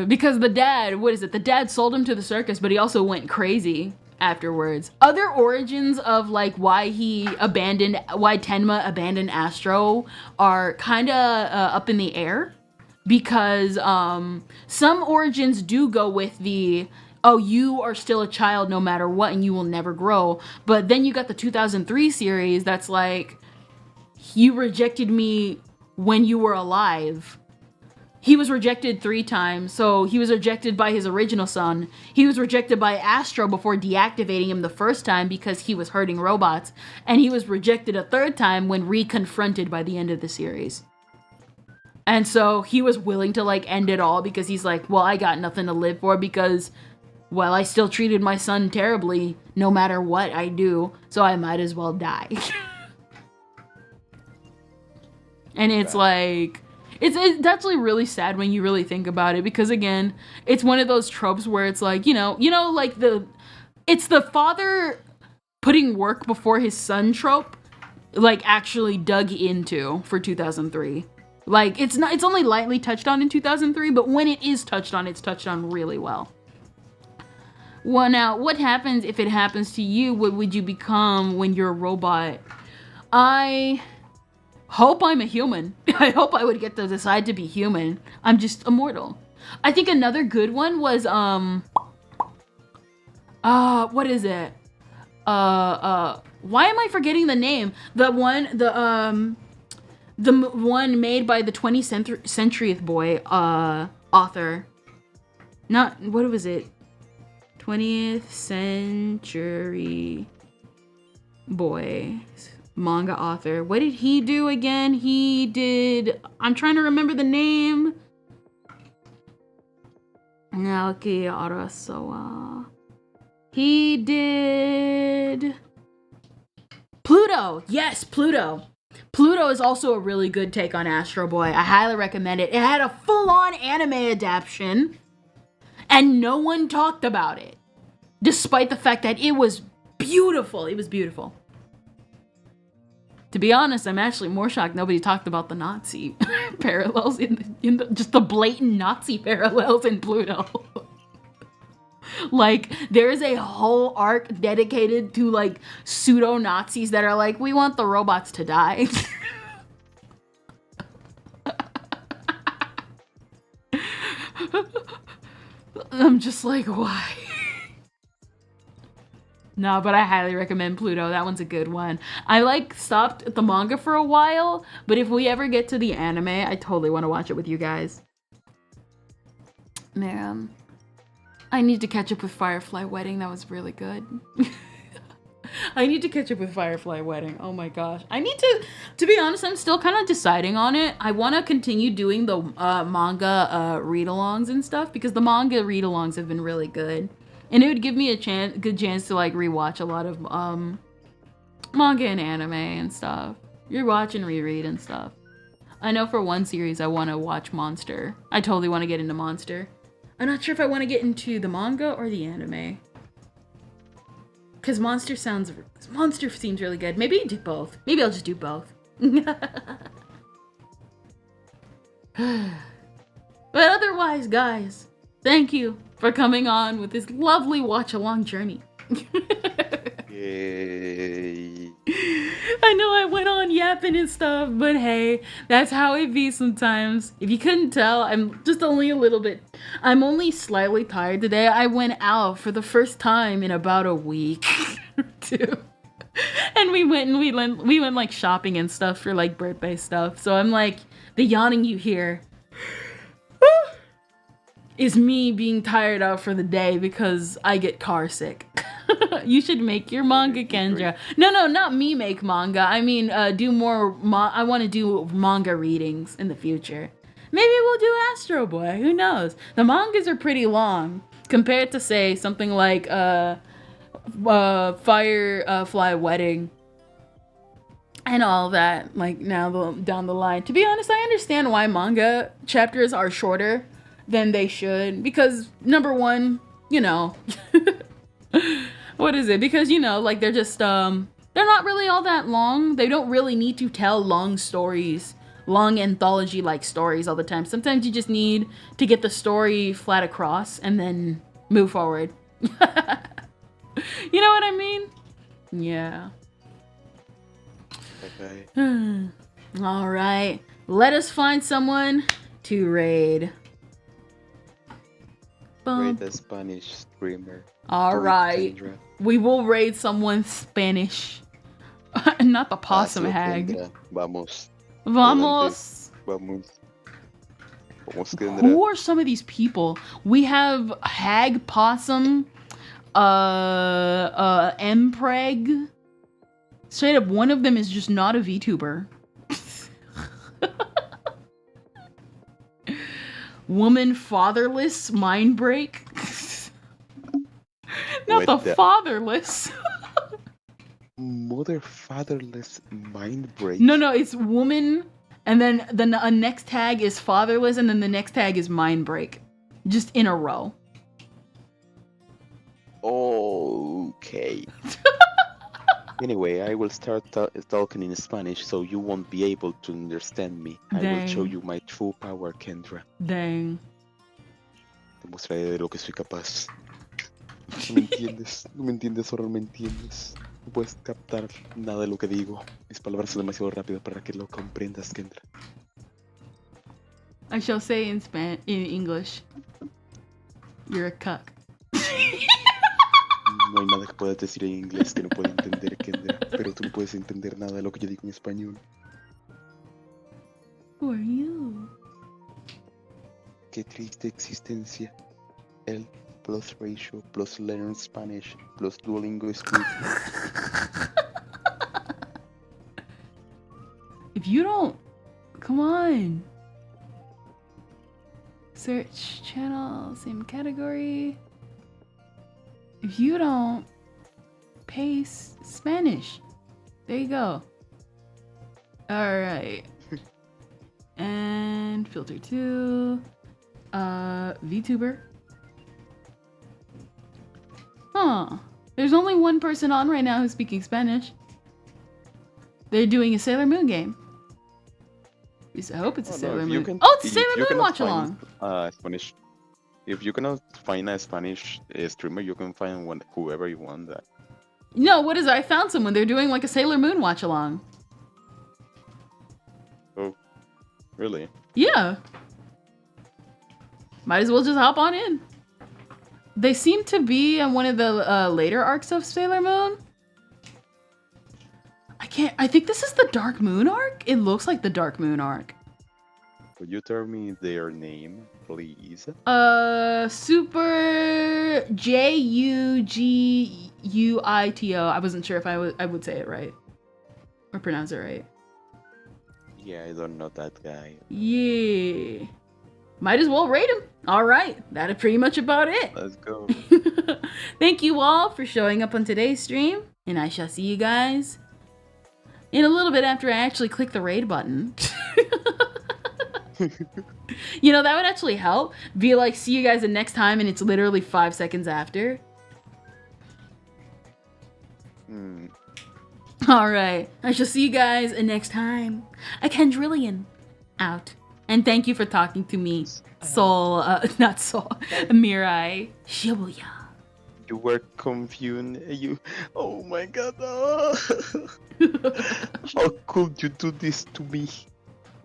Because the dad sold him to the circus, but he also went crazy afterwards. Other origins of like why Tenma abandoned Astro are kind of up in the air, because some origins do go with the, oh, you are still a child no matter what and you will never grow. But then you got the 2003 series that's like, you rejected me when you were alive. He was rejected 3 times. So he was rejected by his original son. He was rejected by Astro before deactivating him the first time because he was hurting robots. And he was rejected a 3rd time when reconfronted by the end of the series. And so he was willing to like end it all because he's like, well, I got nothing to live for because, well, I still treated my son terribly no matter what I do. So I might as well die. And it's like... It's actually really sad when you really think about it, because again, it's one of those tropes where it's like, like it's the father putting work before his son trope, like actually dug into for 2003. Like it's only lightly touched on in 2003, but when it is touched on, it's touched on really well. Well, now, what happens if it happens to you? What would you become when you're a robot? I hope I'm a human. I hope I would get to decide to be human. I'm just immortal. I think another good one was, what is it? Why am I forgetting the name? The one made by the 20th Century Boy, author. Not, what was it? 20th Century Boy manga author. What did he do again? He did... I'm trying to remember the name. Naoki Arasawa. He did... Pluto! Yes, Pluto! Pluto is also a really good take on Astro Boy. I highly recommend it. It had a full-on anime adaptation, and no one talked about it, despite the fact that it was beautiful. It was beautiful. To be honest, I'm actually more shocked nobody talked about the Nazi parallels in just the blatant Nazi parallels in Pluto. Like, there is a whole arc dedicated to like pseudo-Nazis that are like, we want the robots to die. I'm just like, why? No, but I highly recommend Pluto. That one's a good one. I like stopped at the manga for a while, but if we ever get to the anime, I totally want to watch it with you guys. Man, I need to catch up with Firefly Wedding. That was really good. I need to catch up with Firefly Wedding. Oh my gosh. I need to be honest, I'm still kind of deciding on it. I want to continue doing the manga read-alongs and stuff, because the manga read-alongs have been really good. And it would give me a good chance to like rewatch a lot of manga and anime and stuff. You're watching reread and stuff. I know for one series I want to watch Monster. I totally want to get into Monster. I'm not sure if I want to get into the manga or the anime. Because Monster seems really good. Maybe do both. Maybe I'll just do both. But otherwise, guys, thank you for coming on with this lovely watch-along journey. Yay. I know I went on yapping and stuff, but hey, that's how it be sometimes. If you couldn't tell, I'm only slightly tired today. I went out for the first time in about a week or 2. And we went like shopping and stuff for like birthday stuff. So I'm like, the yawning you hear is me being tired out for the day because I get car sick. You should make your manga, Kendra. No, not me make manga. I mean, do more. I want to do manga readings in the future. Maybe we'll do Astro Boy. Who knows? The mangas are pretty long compared to, say, something like Firefly Wedding and all that. Like now down the line. To be honest, I understand why manga chapters are shorter than they should, because number one, you know, what is it? Because like they're just they're not really all that long. They don't really need to tell long stories, long anthology like stories all the time. Sometimes you just need to get the story flat across and then move forward. You know what I mean? Yeah. Okay. All right. Let us find someone to raid. Rate the Spanish streamer. All right. Kendra. We will raid someone Spanish. Not the possum Hazlo, hag. Kendra. Vamos. Vamos. Vamos. Vamos, Kendra. Who are some of these people? We have hag, possum, mpreg. Straight up, one of them is just not a VTuber. Woman fatherless mind break. Not What the fatherless. Mother fatherless mind break. No, it's woman, and then the next tag is fatherless, and then the next tag is mind break. Just in a row. Okay. Anyway, I will start talking in Spanish so you won't be able to understand me. I will show you my true power, Kendra. Dang. Te mostraré de lo que soy capaz. No me entiendes, no me entiendes, ahora no me entiendes. No puedes captar nada de lo que digo. Mis palabras son demasiado rápidas para que lo comprendas, Kendra. I shall say in English. You're a cuck. No hay nada que puedas decir en inglés que no pueda entender, Kendra. Pero tú no puedes entender nada de lo que yo digo en español. Who are you? Qué triste existencia. El plus ratio plus learn Spanish plus Duolingo script. If you don't... Come on. Search channel, same category. If you don't paste Spanish. There you go. Alright. And filter 2. VTuber. Huh. There's only one person on right now who's speaking Spanish. They're doing a Sailor Moon game. At least I hope it's a Sailor Moon. Oh, it's a Sailor Moon watch along. Spanish. If you cannot find a Spanish streamer, you can find whoever you want. That. No, what is it? I found someone. They're doing like a Sailor Moon watch along. Oh, really? Yeah. Might as well just hop on in. They seem to be on one of the later arcs of Sailor Moon. I think this is the Dark Moon arc? It looks like the Dark Moon arc. Could you tell me their name, please? Super Juguito. I wasn't sure if I would say it right. Or pronounce it right. Yeah, I don't know that guy. Yeah. Might as well rate him. Alright, that is pretty much about it. Let's go. Thank you all for showing up on today's stream. And I shall see you guys in a little bit after I actually click the raid button. You know, that would actually help. Be like, see you guys the next time, and it's literally 5 seconds after. Alright, I shall see you guys next time. 𝓦𝓐𝓣-𝓗-𝓐-𝓛𝓞𝓝𝓖 out. And thank you for talking to me, Mirai Shibuya. You were confused. You. Oh my god. How could you do this to me?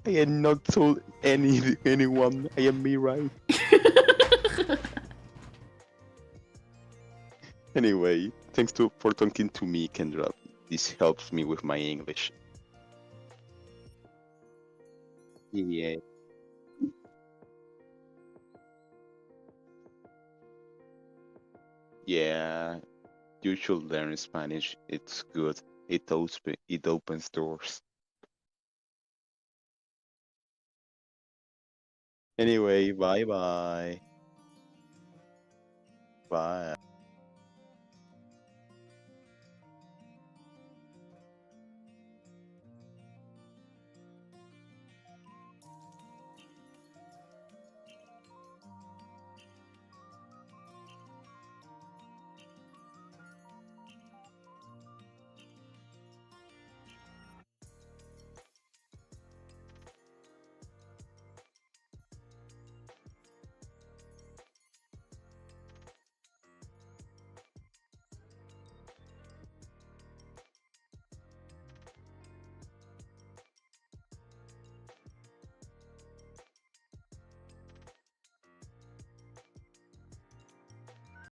I had not told anyone. I am Mirai. Anyway, thanks for talking to me, Kendra. This helps me with my English. Yeah. Yeah, you should learn Spanish. It's good. It opens doors. Anyway, bye bye. Bye.